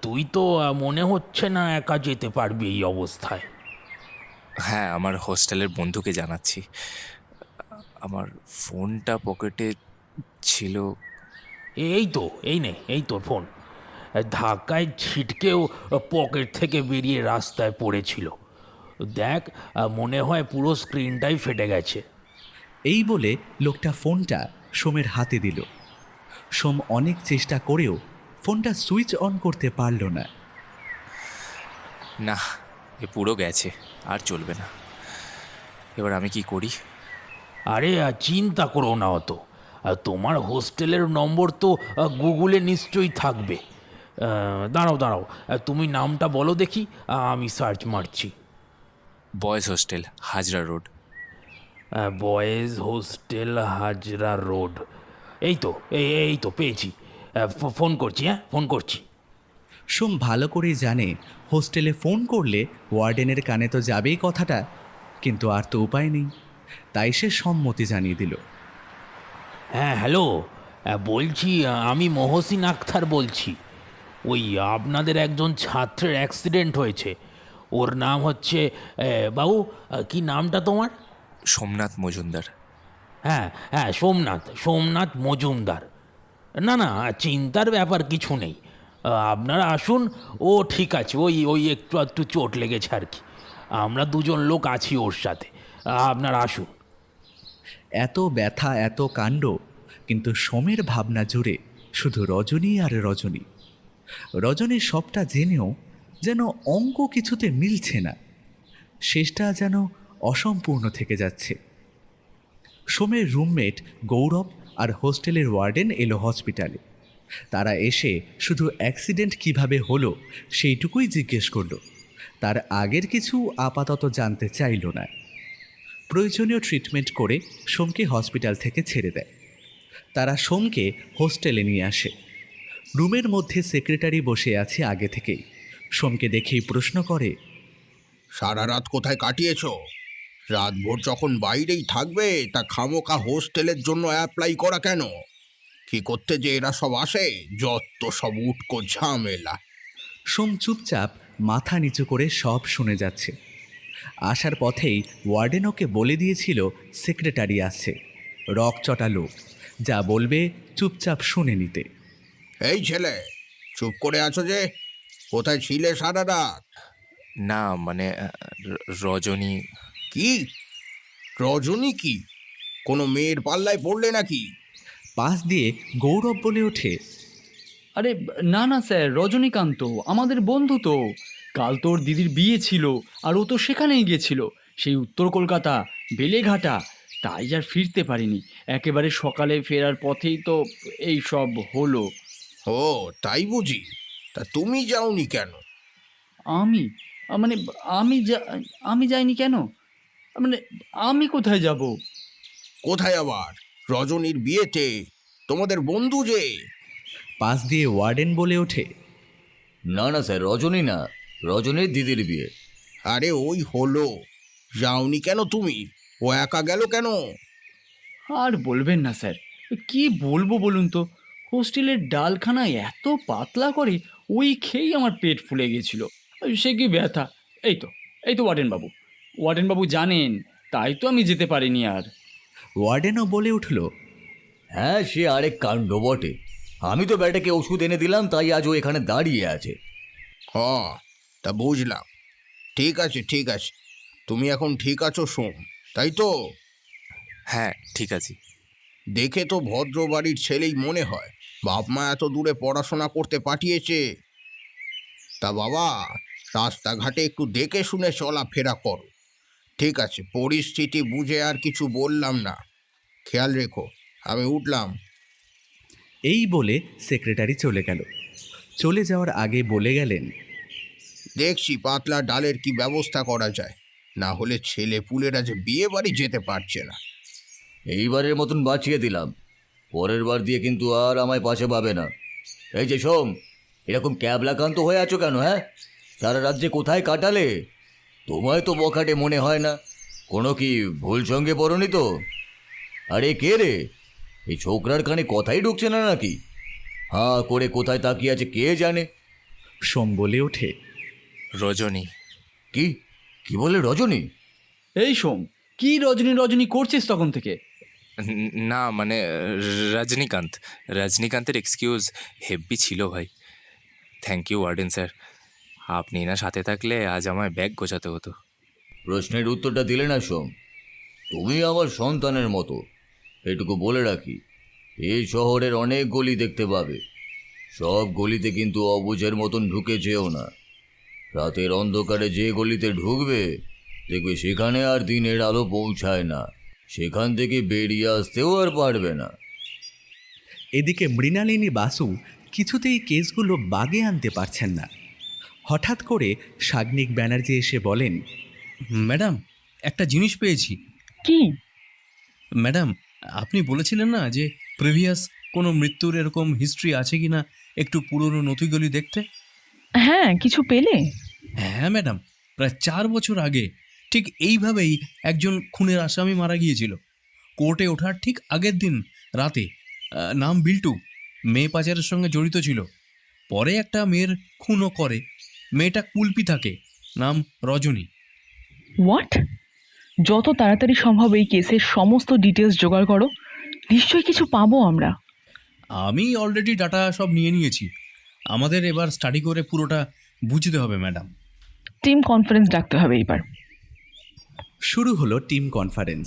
তুই তো মনে হচ্ছে না একা যেতে পারবি এই অবস্থায়।
হ্যাঁ, আমার হোস্টেলের বন্ধুকে জানাচ্ছি। আমার ফোনটা পকেটে ছিল।
এই তো, এই তোর ফোন। ধাক্কায় ছিটকেও পকেট থেকে বেরিয়ে রাস্তায় পড়েছিল। দেখ, মনে হয় পুরো স্ক্রিনটাই ফেটে গেছে।
এই বলে লোকটা ফোনটা সোমের হাতে দিল। সোম অনেক চেষ্টা করেও ফোনটা সুইচ অন করতে পারল না।
না, এ পুরো গেছে, আর চলবে না। এবার আমি কি করি?
আরে চিন্তা করো না অত। তোমার হোস্টেলের নম্বর তো গুগলে নিশ্চয়ই থাকবে। দাঁড়াও, তুমি নামটা বলো দেখি, আমি সার্চ মারছি।
Boys hostel, Hazra road.
Boys hostel, Hazra road. এই তো পেয়েছি। ফোন করছি, হ্যাঁ ফোন করছি।
সোম ভালো করেই জানে হোস্টেলে ফোন করলে ওয়ার্ডেনের কানে তো যাবেই কথাটা, কিন্তু আর তো উপায় নেই, তাই সে সম্মতি জানিয়ে দিল।
হ্যাঁ হ্যালো, বলছি আমি মহসিন আক্তার বলছি। ওই আপনাদের একজন ছাত্রের অ্যাক্সিডেন্ট হয়েছে, ওর নাম হচ্ছে বাবু কি নামটা তোমার?
সোমনাথ মজুমদার।
হ্যাঁ হ্যাঁ, সোমনাথ মজুমদার। না না, চিন্তার ব্যাপার কিছু নেই, আপনারা আসুন, ও ঠিক আছে, ওই ওই একটু একটু চোট লেগেছে আর কি, আমরা দুজন লোক আছি ওর সাথে, আপনারা আসুন।
এত ব্যথা এত কাণ্ড, কিন্তু সোমের ভাবনা জুড়ে শুধু রজনী আর রজনী। রজনী সবটা জেনেও যেন অঙ্ক কিছুতে মিলছে না, শেষটা যেন অসম্পূর্ণ থেকে যাচ্ছে। সোমের রুমমেট গৌরব আর হোস্টেলের ওয়ার্ডেন এলো হসপিটালে। তারা এসে শুধু অ্যাক্সিডেন্ট কিভাবে হলো সেইটুকুই জিজ্ঞেস করলো, তার আগের কিছু আপাতত জানতে চাইল না। প্রয়োজনীয় ট্রিটমেন্ট করে সোমকে হসপিটাল থেকে ছেড়ে দেয়। তারা সোমকে হোস্টেলে নিয়ে আসে। রুমের মধ্যে সেক্রেটারি বসে আছে আগে থেকেই। সোমকে দেখেই প্রশ্ন করে,
সারা রাত কোথায় কাটিয়েছো? রাতভর যখন বাইরেই থাকবে তা খামোকা হোস্টেলের জন্য অ্যাপ্লাই করা কেন? কি করতে যে এরা সব আসে, যত সব উটকো ঝামেলা।
সোম চুপচাপ মাথা নিচু করে সব শুনে যাচ্ছে। আসার পথেই ওয়ার্ডেন ওকে বলে দিয়েছিল সেক্রেটারি আসছে, রকচটা লোক, যা বলবে চুপচাপ শুনে নিতে।
এই ছেলে, চুপ করে আছো যে, কোথায় ছিলে সারা রাত?
না মানে রজনী।
কি রজনী? কি কোনো মেয়ের পাল্লায় পড়লে নাকি?
পাশ দিয়ে গৌরব বলে ওঠে,
আরে না না স্যার, রজনীকান্ত আমাদের বন্ধু তো। কাল তোর দিদির বিয়ে ছিল আর ও তো সেখানেই গিয়েছিল, সেই উত্তর কলকাতা বেলেঘাটা, তাই আর ফিরতে পারিনি। একেবারে সকালে ফেরার পথেই তো এই সব হলো।
ও তাই বুঝি? তা তুমি যাওনি কেন?
আমি মানে আমি যাইনি কেন? মানে আমি কোথায় যাব?
কোথায় আবার? রজনীর বিয়েতে, তোমাদের বন্ধু যে।
পাশ দিয়ে ওয়ার্ডেন বলে ওঠে,
না না স্যার, রজনী না, রজনীর দিদির বিয়ে।
আরে ওই হলো, যাওনি কেন তুমি? ও একা গেল কেন?
আর বলবেন না স্যার, কি বলবো বলুন তো, হোস্টেলের ডালখানা এত পাতলা করে ওই খেয়েই আমার পেট ফুলে গেছিল। সে কি ব্যথা! এই তো ওয়ার্ডেন বাবু জানেন, তাই তো আমি যেতে পারিনি আর।
ওয়ার্ডেনও বলে উঠল,
হ্যাঁ, সে আরেক কাণ্ড বটে। আমি তো ব্যাটাকে ওষুধ এনে দিলাম, তাই আজ ও এখানে দাঁড়িয়ে আছে।
হ, তা বুঝলাম। ঠিক আছে ঠিক আছে, তুমি এখন ঠিক আছো সোম, তাই তো?
হ্যাঁ ঠিক আছে।
দেখে তো ভদ্র বাড়ির ছেলেই মনে হয়, বাপ মা এত দূরে পড়াশোনা করতে পাঠিয়েছে। তা বাবা, রাস্তাঘাটে একটু দেখে শুনে চলাফেরা করো। ঠিক আছে, পরিস্থিতি বুঝে আর কিছু বললাম না, খেয়াল রেখো। আমি উঠলাম।
এই বলে সেক্রেটারি চলে গেল। চলে যাওয়ার আগে বলে গেলেন,
দেখছি পাতলা ডালের কি ব্যবস্থা করা যায়, না হলে ছেলে পুলেরা যে বিয়ে বাড়ি যেতে পারছে না।
এইবারের মতন বাঁচিয়ে দিলাম, পরের বার দিয়ে কিন্তু আর আমায় পাশে পাবে না। এই যে সোম, এরকম ক্যাবলাকান্ত হয়ে আছো কেন? হ্যাঁ, সারা রাজ্যে কোথায় কাটালে? তোমায় তো বখাটে মনে হয় না। কোনো কি ভুল সঙ্গে পড়নি তো? আরে কে রে? এই ছোকরার কানে কথাই ঢুকছে না নাকি? হাঁ করে কোথায় তাকিয়ে আছে কে জানে।
সোম বলে ওঠে,
রজনী।
কি কি বলে রজনী?
এই সোম, কি রজনী করছিস তখন থেকে?
না মানে রজনীকান্তের এক্সকিউজ হেব্বি ছিল ভাই। থ্যাংক ইউ ওয়ার্ডেন স্যার, আপনি না সাথে থাকলে আজ আমায় ব্যাগ গোছাতে হতো।
প্রশ্নের উত্তরটা দিলে না সোম। তুমি আমার সন্তানের মতো, এটুকু বলে রাখি। এই শহরের অনেক গলি দেখতে পাবে, সব গলিতে কিন্তু অবুঝের মতন ঢুকে যেও না। রাতের অন্ধকারে যে গলিতে ঢুকবে দেখবে সেখানে আর দিনের আলো পৌঁছায় না, সেখান থেকে বেরিয়ে আসতেও আর পারবে না।
এদিকে মৃণালিনী বাসু কিছুতেই কেসগুলো বাগে আনতে পারছেন না। হঠাৎ করে সাগ্নিক ব্যানার্জি এসে বলেন,
ম্যাডাম, একটা জিনিস পেয়েছি।
কি?
ম্যাডাম, আপনি বলেছিলেন না যে প্রিভিয়াস কোনো মৃত্যুর এরকম হিস্ট্রি আছে কি না একটু পুরনো নথিগুলি দেখতে?
হ্যাঁ, কিছু পেলে?
হ্যাঁ ম্যাডাম, প্রায় 4 বছর আগে ঠিক এইভাবেই একজন খুনের আসামি মারা গিয়েছিল। কোর্টে ওঠার ঠিক আগের দিন রাতে। নাম বিল্টু, মেয়ে পাচারের সঙ্গে জড়িত ছিল। পরে একটা মেয়ের খুনও করে। মেয়েটা কুলপি থাকে, নাম রজনী।
হোয়াট? যত তাড়াতাড়ি সম্ভব এই কেসের সমস্ত ডিটেলস জোগাড় করো, নিশ্চয়ই কিছু পাবো আমরা।
আমি অলরেডি ডাটা সব নিয়ে নিয়েছি। আমাদের এবার স্টাডি করে পুরোটা বুঝতে হবে ম্যাডাম।
টিম কনফারেন্স ডাকতে হবে এবার।
শুরু হলো টিম কনফারেন্স।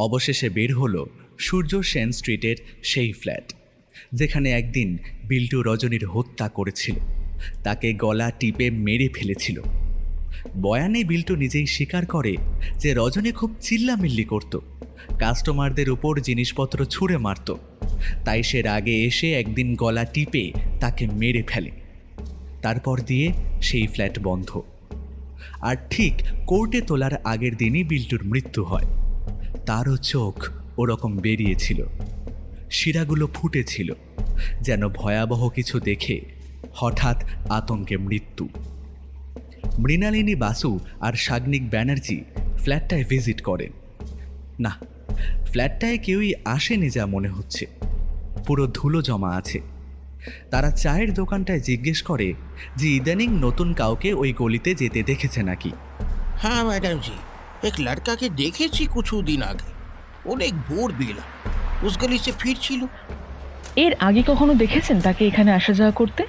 অবশেষে বের হলো সূর্য সেন স্ট্রিটের সেই ফ্ল্যাট যেখানে একদিন বিল্টু রজনীর হত্যা করেছিল, তাকে গলা টিপে মেরে ফেলেছিল। বয়ানে বিল্টু নিজেই স্বীকার করে যে রজনী খুব চিল্লামিল্লি করত, কাস্টমারদের উপর জিনিসপত্র ছুঁড়ে মারত। তাই সে রাগে এসে একদিন গলা টিপে তাকে মেরে ফেলে। তারপর দিয়ে সেই ফ্ল্যাট বন্ধ। আর ঠিক কোর্টে তোলার আগের দিনই বিল্টুর মৃত্যু হয়। তারও চোখ ওরকম বেরিয়েছিল, শিরাগুলো ফুটেছিল, যেন ভয়াবহ কিছু দেখে হঠাৎ আতঙ্কে মৃত্যু। মৃণালিনী বাসু আর সাগ্নিক ব্যানার্জি ফ্ল্যাটটায় ভিজিট করেন। না, ফ্ল্যাটটায় কেউই আসেনি যা মনে হচ্ছে, পুরো ধুলো জমা আছে। তারা চায়ের দোকানটায় জিজ্ঞেস করে যে ইদানিং নতুন কাউকে ওই গলিতে যেতে দেখেছে নাকি।
হ্যাঁ मैडम जी, एक लड़का के দেখেছি কিছুদিন আগে, অনেক ভোর বেলা उस गली से फिरছিল।
এর আগে কখনো দেখেছেন তাকে এখানে আসা যাওয়া করতে?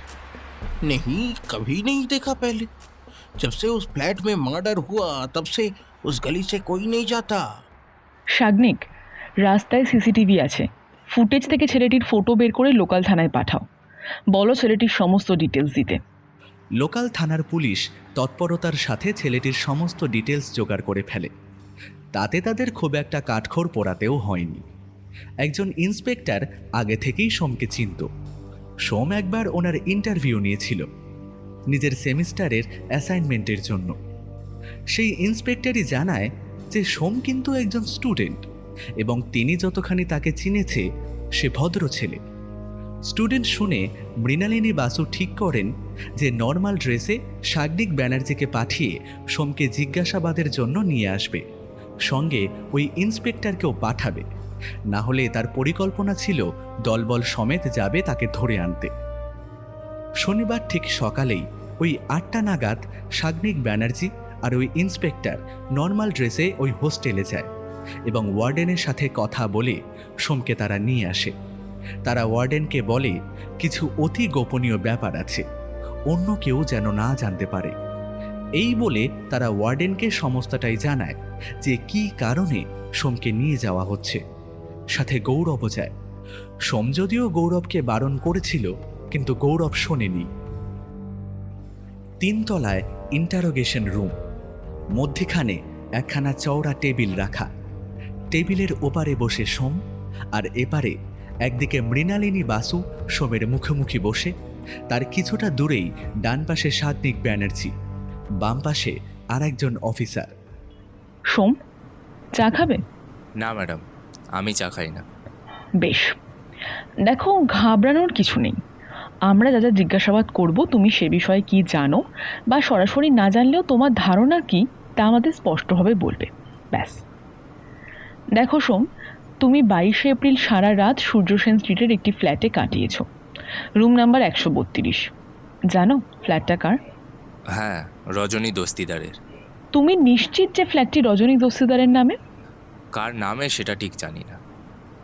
नहीं, कभी नहीं देखा पहले। जब से उस फ्लैट में मर्डर हुआ तब से उस गली से कोई नहीं जाता।
সাগ্নিক, রাস্তায় সিসিটিভি আছে, ফুটেজ থেকে ছেলেটির ফটো বের করে লোকাল থানায় পাঠাও। বলো ছেলেটির সমস্ত ডিটেলস দিতে।
লোকাল থানার পুলিশ তৎপরতার সাথে ছেলেটির সমস্ত ডিটেলস জোগাড় করে ফেলে। তাতে তাদের খুব একটা কাঠখড় পোড়াতেও হয়নি। একজন ইন্সপেক্টর আগে থেকেই সোমকে চিনত। সোম একবার ওনার ইন্টারভিউ নিয়েছিল নিজের সেমিস্টারের অ্যাসাইনমেন্টের জন্য। সেই ইন্সপেক্টরই জানায় যে সোম কিন্তু একজন স্টুডেন্ট এবং তিনি যতখানি তাকে চিনেছে সে ভদ্র ছেলে। স্টুডেন্ট শুনে মৃণালিনী বাসু ঠিক করেন যে নর্মাল ড্রেসে সাগ্নিক ব্যানার্জিকে পাঠিয়ে সোমকে জিজ্ঞাসাবাদের জন্য নিয়ে আসবে, সঙ্গে ওই ইন্সপেক্টরকেও পাঠাবে। না হলে তার পরিকল্পনা ছিল দলবল সমেত যাবে তাকে ধরে আনতে। শনিবার ঠিক সকালেই ওই 8টা নাগাদ সাগ্নিক ব্যানার্জি আর ওই ইন্সপেক্টর নর্মাল ড্রেসে ওই হোস্টেলে যায় এবং ওয়ার্ডেনের সাথে কথা বলে সোমকে তারা নিয়ে আসে। তারা ওয়ার্ডেনকে বলে কিছু অতি গোপনীয় ব্যাপার আছে, অন্য কেউ যেন না জানতে পারে। এই বলে তারা ওয়ার্ডেনকে সমস্তটাই জানায় যে কী কারণে সোমকে নিয়ে যাওয়া হচ্ছে। সাথে গৌরবও যায়। সোম যদিও গৌরবকে বারণ করেছিল, কিন্তু গৌরব শোনেনি। 3 তলায় ইন্টারোগেশন রুম, মধ্যেখানে একখানা চওড়া টেবিল রাখা। টেবিলের ওপারে বসে সোম, আর এপারে একদিকে মৃণালিনী বাসু সোমের মুখোমুখি বসে, তার কিছুটা দূরেই ডান পাশে সাগ্নিক ব্যানার্জি, বাম পাশে আর একজন অফিসার।
সোম, চা খাবে?
না ম্যাডাম, আমি চা খাই না।
বেশ, দেখো ঘাবড়ানোর কিছু নেই। আমরা যা যা জিজ্ঞাসাবাদ করব তুমি সে বিষয়ে কি জানো বা সরাসরি না জানলেও তোমার ধারণা কি তা আমাদের স্পষ্টভাবে বলবে, ব্যাস। দেখো সোম, তুমি 22শে এপ্রিল সারা রাত সূর্য সেন স্ট্রিটের একটি ফ্ল্যাটে কাটিয়েছ, রুম নাম্বার 132। জানো ফ্ল্যাটটা কার?
হ্যাঁ, রজনী দস্তিদারের।
তুমি নিশ্চিত যে ফ্ল্যাটটি রজনী দস্তিদারের নামে?
কার নামে সেটা ঠিক জানি না,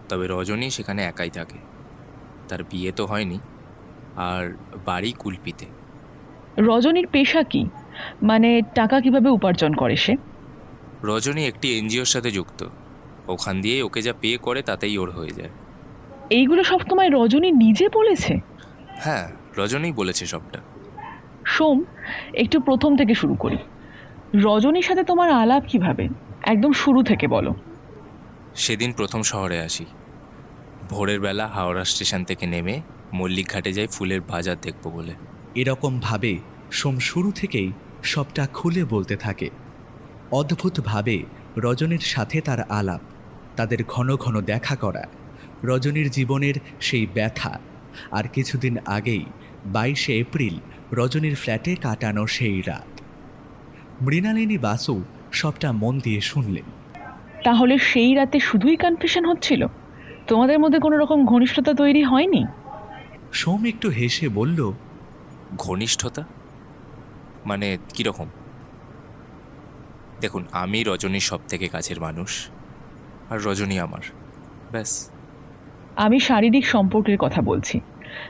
তবে রজনী সেখানে একাই থাকে। তার বিয়ে তো হয়নি, আর বাড়ি কুলপিতে।
রজনীর পেশা কি, মানে টাকা কিভাবে উপার্জন করে সে?
রজনী একটি এনজিওর সাথে যুক্ত, ওখান দিয়ে ওকে যা পে করে তাতেই ওর হয়ে যায়।
এইগুলো সব তোমায় রজনী নিজে বলেছে?
হ্যাঁ, রজনীই বলেছে সবটা।
সোম, একটু প্রথম থেকে শুরু করি। রজনীর সাথে তোমার আলাপ কিভাবে, একদম শুরু থেকে বলো।
সেদিন প্রথম শহরে আসি। ভোরের বেলা হাওড়া স্টেশন থেকে নেমে মল্লিক ঘাটে যাই ফুলের বাজার দেখব বলে।
এরকমভাবে সোম শুরু থেকেই সবটা খুলে বলতে থাকে। অদ্ভুতভাবে রজনীর সাথে তার আলাপ, তাদের ঘন ঘন দেখা করা, রজনীর জীবনের সেই ব্যথা। আর কিছুদিন আগেই 22শে এপ্রিল রজনীর ফ্ল্যাটে কাটানো সেই রাত। মৃণালিনী বাসু সবটা মন দিয়ে শুনলেন।
তাহলে সেই রাতে শুধুই কনফিউশন হচ্ছিল, তোমাদের মধ্যে কোনো রকম ঘনিষ্ঠতা তৈরি হয়নি?
সোম একটু হেসে বলল,
ঘনিষ্ঠতা মানে কীরকম? দেখুন, আমি রজনীর সব থেকে কাছের মানুষ, আর রজনী আমার, ব্যাস।
আমি শারীরিক সম্পর্কের কথা বলছি,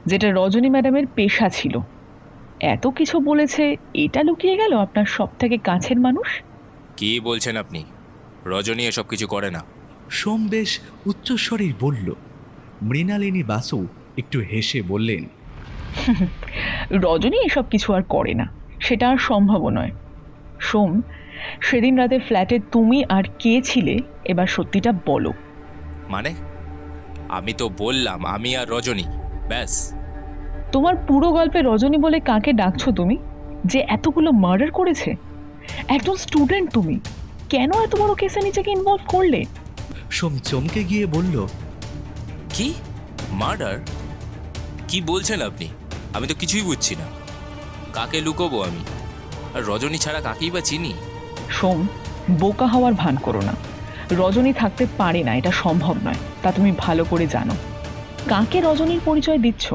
যেটা রজনী ম্যাডামের পেশা ছিল। এত কিছু বলেছে, এটা লুকিয়ে গেল আপনার সব থেকে কাছের মানুষ?
কি বলছেন আপনি? রজনী এসব কিছু করে না।
সোম বেশ উচ্চস্বরেই বলল। মৃণালিনী বাসু একটু হেসে বললেন,
রজনী এসব কিছু আর করে না, সেটা আর সম্ভব নয়। সোম, সেদিন রাতে ফ্ল্যাটে তুমি আর কে ছিলে, এবার সত্যিটা বলো।
মানে আমি তো বললাম আমি আর রজনী, ব্যাস।
তোমার পুরো গল্পে রজনী বলে কাকে ডাকছো তুমি, যে এতগুলো মার্ডার করেছে? একজন স্টুডেন্ট তুমি, কেন এত বড় কেসে নিজেকে ইনভলভ করলে?
সোম চমকে গিয়ে বলল,
কি মার্ডার? কি বলছেন আপনি? আমি তো কিছুই বুঝছি না। কাকে লুকোবো আমি? আর রজনী ছাড়া কাকেই বা চিনি?
সোম, বোকা হওয়ার ভান করো না। রজনী থাকতে পারে না, এটা সম্ভব নয়, তা তুমি ভালো করে জানো। কাকে রজনীর পরিচয় দিচ্ছ?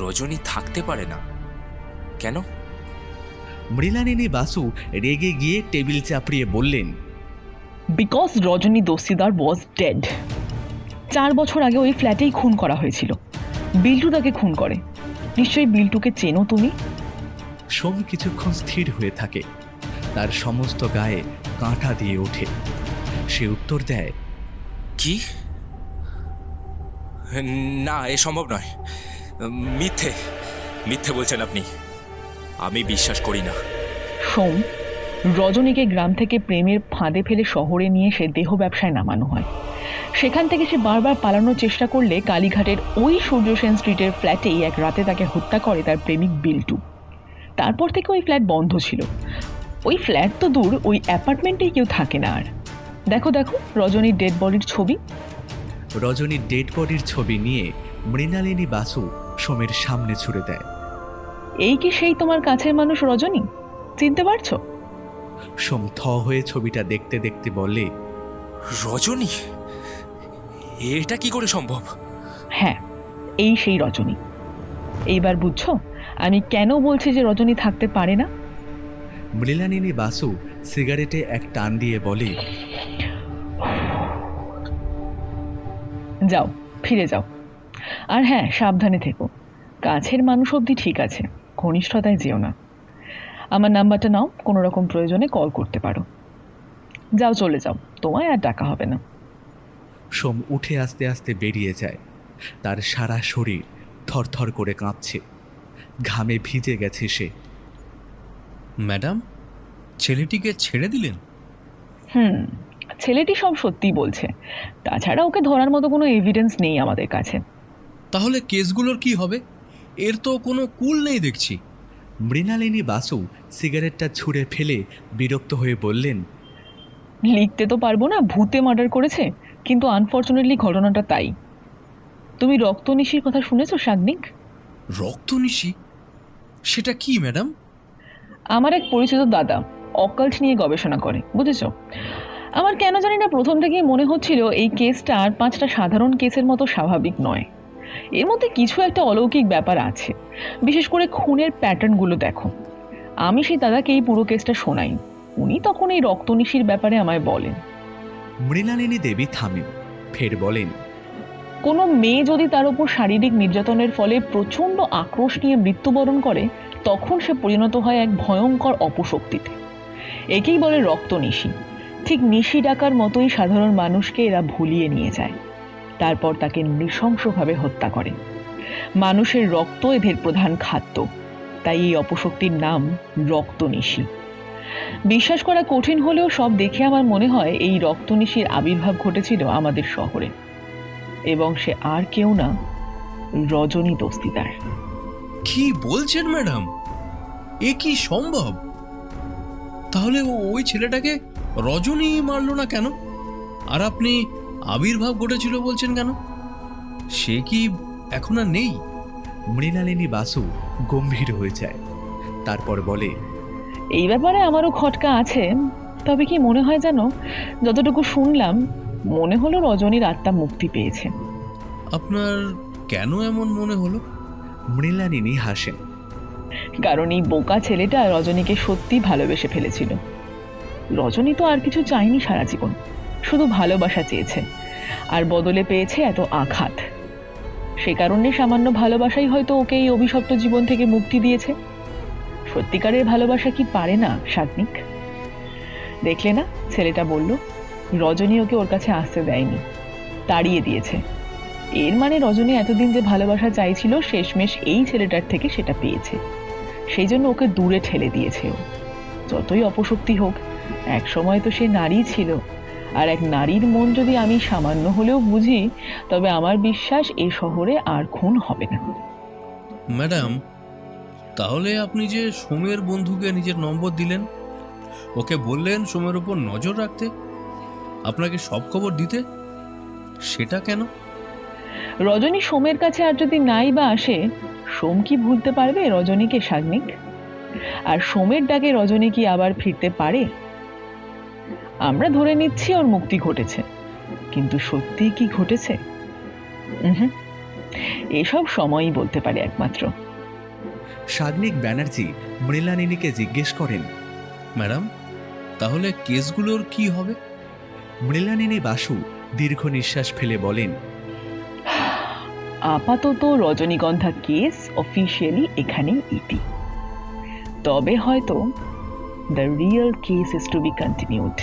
রজনী থাকতে পারে না কেন?
মৃণালিনী বাসু রেগে গিয়ে টেবিল চাপড়িয়ে বললেন,
because Rajani Dastidar was dead. 4 বছর আগে ওই ফ্ল্যাটেই খুন করা হয়েছিল। বিল্টু তাকে খুন করে। নিশ্চয়ই বিল্টুকে চেনো তুমি?
সোম কিছুক্ষণ স্থির হয়ে থাকে, তার সমস্ত গায়ে কাঁটা দিয়ে ওঠে। সে উত্তর দেয়,
কি? না, এ সম্ভব নয়। মিথ্যে মিথ্যে বলছেন আপনি, আমি বিশ্বাস করি না।
সোম, রজনীকে গ্রাম থেকে প্রেমের ফাঁদে ফেলে শহরে নিয়ে সে দেহ ব্যবসায় নামানো হয়। সেখান থেকে সে বারবার পালানোর চেষ্টা করলে কালীঘাটের ওই সূর্য সেন স্ট্রিটের ফ্ল্যাটেই এক রাতে তাকে হত্যা করে তার প্রেমিক বিল্টু। তারপর থেকে ওই ফ্ল্যাট বন্ধ ছিল। ওই ফ্ল্যাট তো দূর, ওই অ্যাপার্টমেন্টেই কেউ থাকে না আর। দেখো দেখো রজনীর ডেড বডির ছবি।
রজনীর ডেড বডির ছবি নিয়ে মৃণালিনী বাসু সোমের সামনে ছুড়ে দেয়।
এই কি সেই তোমার কাছের মানুষ রজনী? চিনতে পারছো?
সোম থ হয়ে ছবিটা দেখতে দেখতে বলে,
রজনী? এটা কি করে সম্ভব?
হ্যাঁ, এই সেই রজনী। এইবার বুঝছো আমি কেন বলছি যে রজনী থাকতে পারে না?
মৃণালিনী বাসু সিগারেটে এক টান দিয়ে বলে,
যাও, ফিরে যাও। আর হ্যাঁ, সাবধানে থেকো। কাছের মানুষ অবধি ঠিক আছে, ঘনিষ্ঠতায় যেও না। আমার নাম্বারটা নাও, কোনো রকম প্রয়োজনে কল করতে পারো। যাও, চলে যাও, তোমায় আর ডাকা হবে না।
সোম উঠে আস্তে আস্তে বেরিয়ে যায়। তার সারা শরীর থরথর করে কাঁপছে, ঘামে ভিজে গেছে সে।
ম্যাডাম, ছেলেটিকে ছেড়ে দিলেন?
ছেলেটি সব সত্যিই বলছে। তাছাড়া ওকে ধরার মতো কোনো এভিডেন্স নেই আমাদের কাছে।
তাহলে কেসগুলোর কি হবে? এর তো কোনো কুল নেই দেখছি।
মৃণালিনী বাসু সিগারেটটা ছুঁড়ে ফেলে বিরক্ত হয়ে বললেন,
লিখতে তো পারবো না ভূতে মার্ডার করেছে, কিন্তু আনফর্চুনেটলি ঘটনাটা তাই। তুমি রক্তনিশির কথা শুনেছো সাগ্নিক?
রক্তনিশি? সেটা কি ম্যাডাম?
আমার এক পরিচিত দাদা অকাল্ট নিয়ে গবেষণা করে, বুঝেছো? আমার কেন জানি না প্রথম থেকেই মনে হচ্ছিল এই কেসটা আর 5টা সাধারণ কেসের মতো স্বাভাবিক নয়। এর মধ্যে কিছু একটা অলৌকিক ব্যাপার আছে। বিশেষ করে খুনের প্যাটার্নগুলো দেখো। আমি সেই দাদাকে এই পুরো কেসটা শোনাই। উনি তখন এই রক্তনিশির ব্যাপারে আমায় বলেন।
মৃণালিনী দেবী থামেন, ফের বলেন,
কোনো মেয়ে যদি তার উপর শারীরিক নির্যাতনের ফলে প্রচণ্ড আক্রোশ নিয়ে মৃত্যুবরণ করে, তখন সে পরিণত হয় এক ভয়ঙ্কর অপশক্তিতে। একেই বলে রক্তনিশি। ঠিক নিশি ডাকার মতোই সাধারণ মানুষকে এরা ভুলিয়ে নিয়ে যায়, তারপর তাকে নৃশংসভাবে হত্যা করে। মানুষের রক্ত এদের প্রধান খাদ্য, তাই এই অপশক্তির নাম রক্তনিশি। বিশ্বাস করা কঠিন হলেও সব দেখে আমার মনে হয় এই রক্তনিশির আবির্ভাব ঘটেছিল আমাদের শহরে, এবং সে আর কেউ না, রজনী দস্তিদার।
কি বলছেন ম্যাডাম? এ কি সম্ভব? তাহলে ওই ছেলেটাকে রজনী মারলো না কেন? আর আপনি আবির্ভাব ঘটেছিল বলছেন কেন? সে কি এখন আর নেই?
মৃণালিনী বাসু গম্ভীর হয়ে যায়, তারপর বলে,
এই ব্যাপারে আমারও খটকা আছে। তবে কি মনে হয় জানো, যতটুকু শুনলাম মনে হলো রজনীর আত্মা মুক্তি পেয়েছে।
আপনার কেন এমন মনে হলো?
মৃণালিনী হাসেন।
কারণ এই বোকা ছেলেটা রজনীকে সত্যি ভালোবেসে ফেলেছিল। রজনী তো আর কিছু চায়নি সারা জীবন, শুধু ভালোবাসা চেয়েছে, আর বদলে পেয়েছে এত আঘাত। সে কারণে সামান্য ভালোবাসাই হয়তো ওকে এই অভিশপ্ত জীবন থেকে মুক্তি দিয়েছে। সত্যিকারের ভালোবাসা কি পারে না সাগ্নিক? দেখলে না, ছেলেটা বলল রজনী ওকে ওর কাছে আসতে দেয়নি, তাড়িয়ে দিয়েছে। এর মানে রজনী এতদিন যে ভালোবাসা চাইছিল, শেষমেশ এই ছেলেটার থেকে সেটা পেয়েছে। সেই জন্য ওকে দূরে ঠেলে দিয়েছে ও। যতই অপশক্তি হোক, এক সময় তো সে নারী ছিল, আর এক নারীর মন যদি আমি সামান্য হলেও বুঝি, তবে আমার বিশ্বাস এই শহরে আর খুন হবে না।
ম্যাডাম, তাহলে আপনি যে সোমের বন্ধুকে নিজের নম্বর দিলেন, ওকে বললেন সোমের উপর নজর রাখতে, আপনাকে সব খবর দিতে, সেটা কেন?
রজনী সোমের কাছে আর যদি নাই বা আসে, সোম কি ভুলতে পারবে রজনীকে সাগ্নিক? আর সোমের ডাকে রজনী কি আবার ফিরতে পারে? আমরা ধরে নিচ্ছি ওর মুক্তি ঘটেছে, কিন্তু সত্যি কি ঘটেছে? এসব সময়ই বলতে পারে একমাত্র।
সাগ্নিক ব্যানার্জি মৃণালিনীকে জিজ্ঞেস করেন,
ম্যাডাম, তাহলে কেসগুলোর কি হবে?
মৃণালিনী বাসু দীর্ঘ নিঃশ্বাস ফেলে বলেন,
আপাতত রজনীগন্ধা কেস অফিসিয়ালি এখানেই ইতি। তবে হয়তো the real case is to be continued.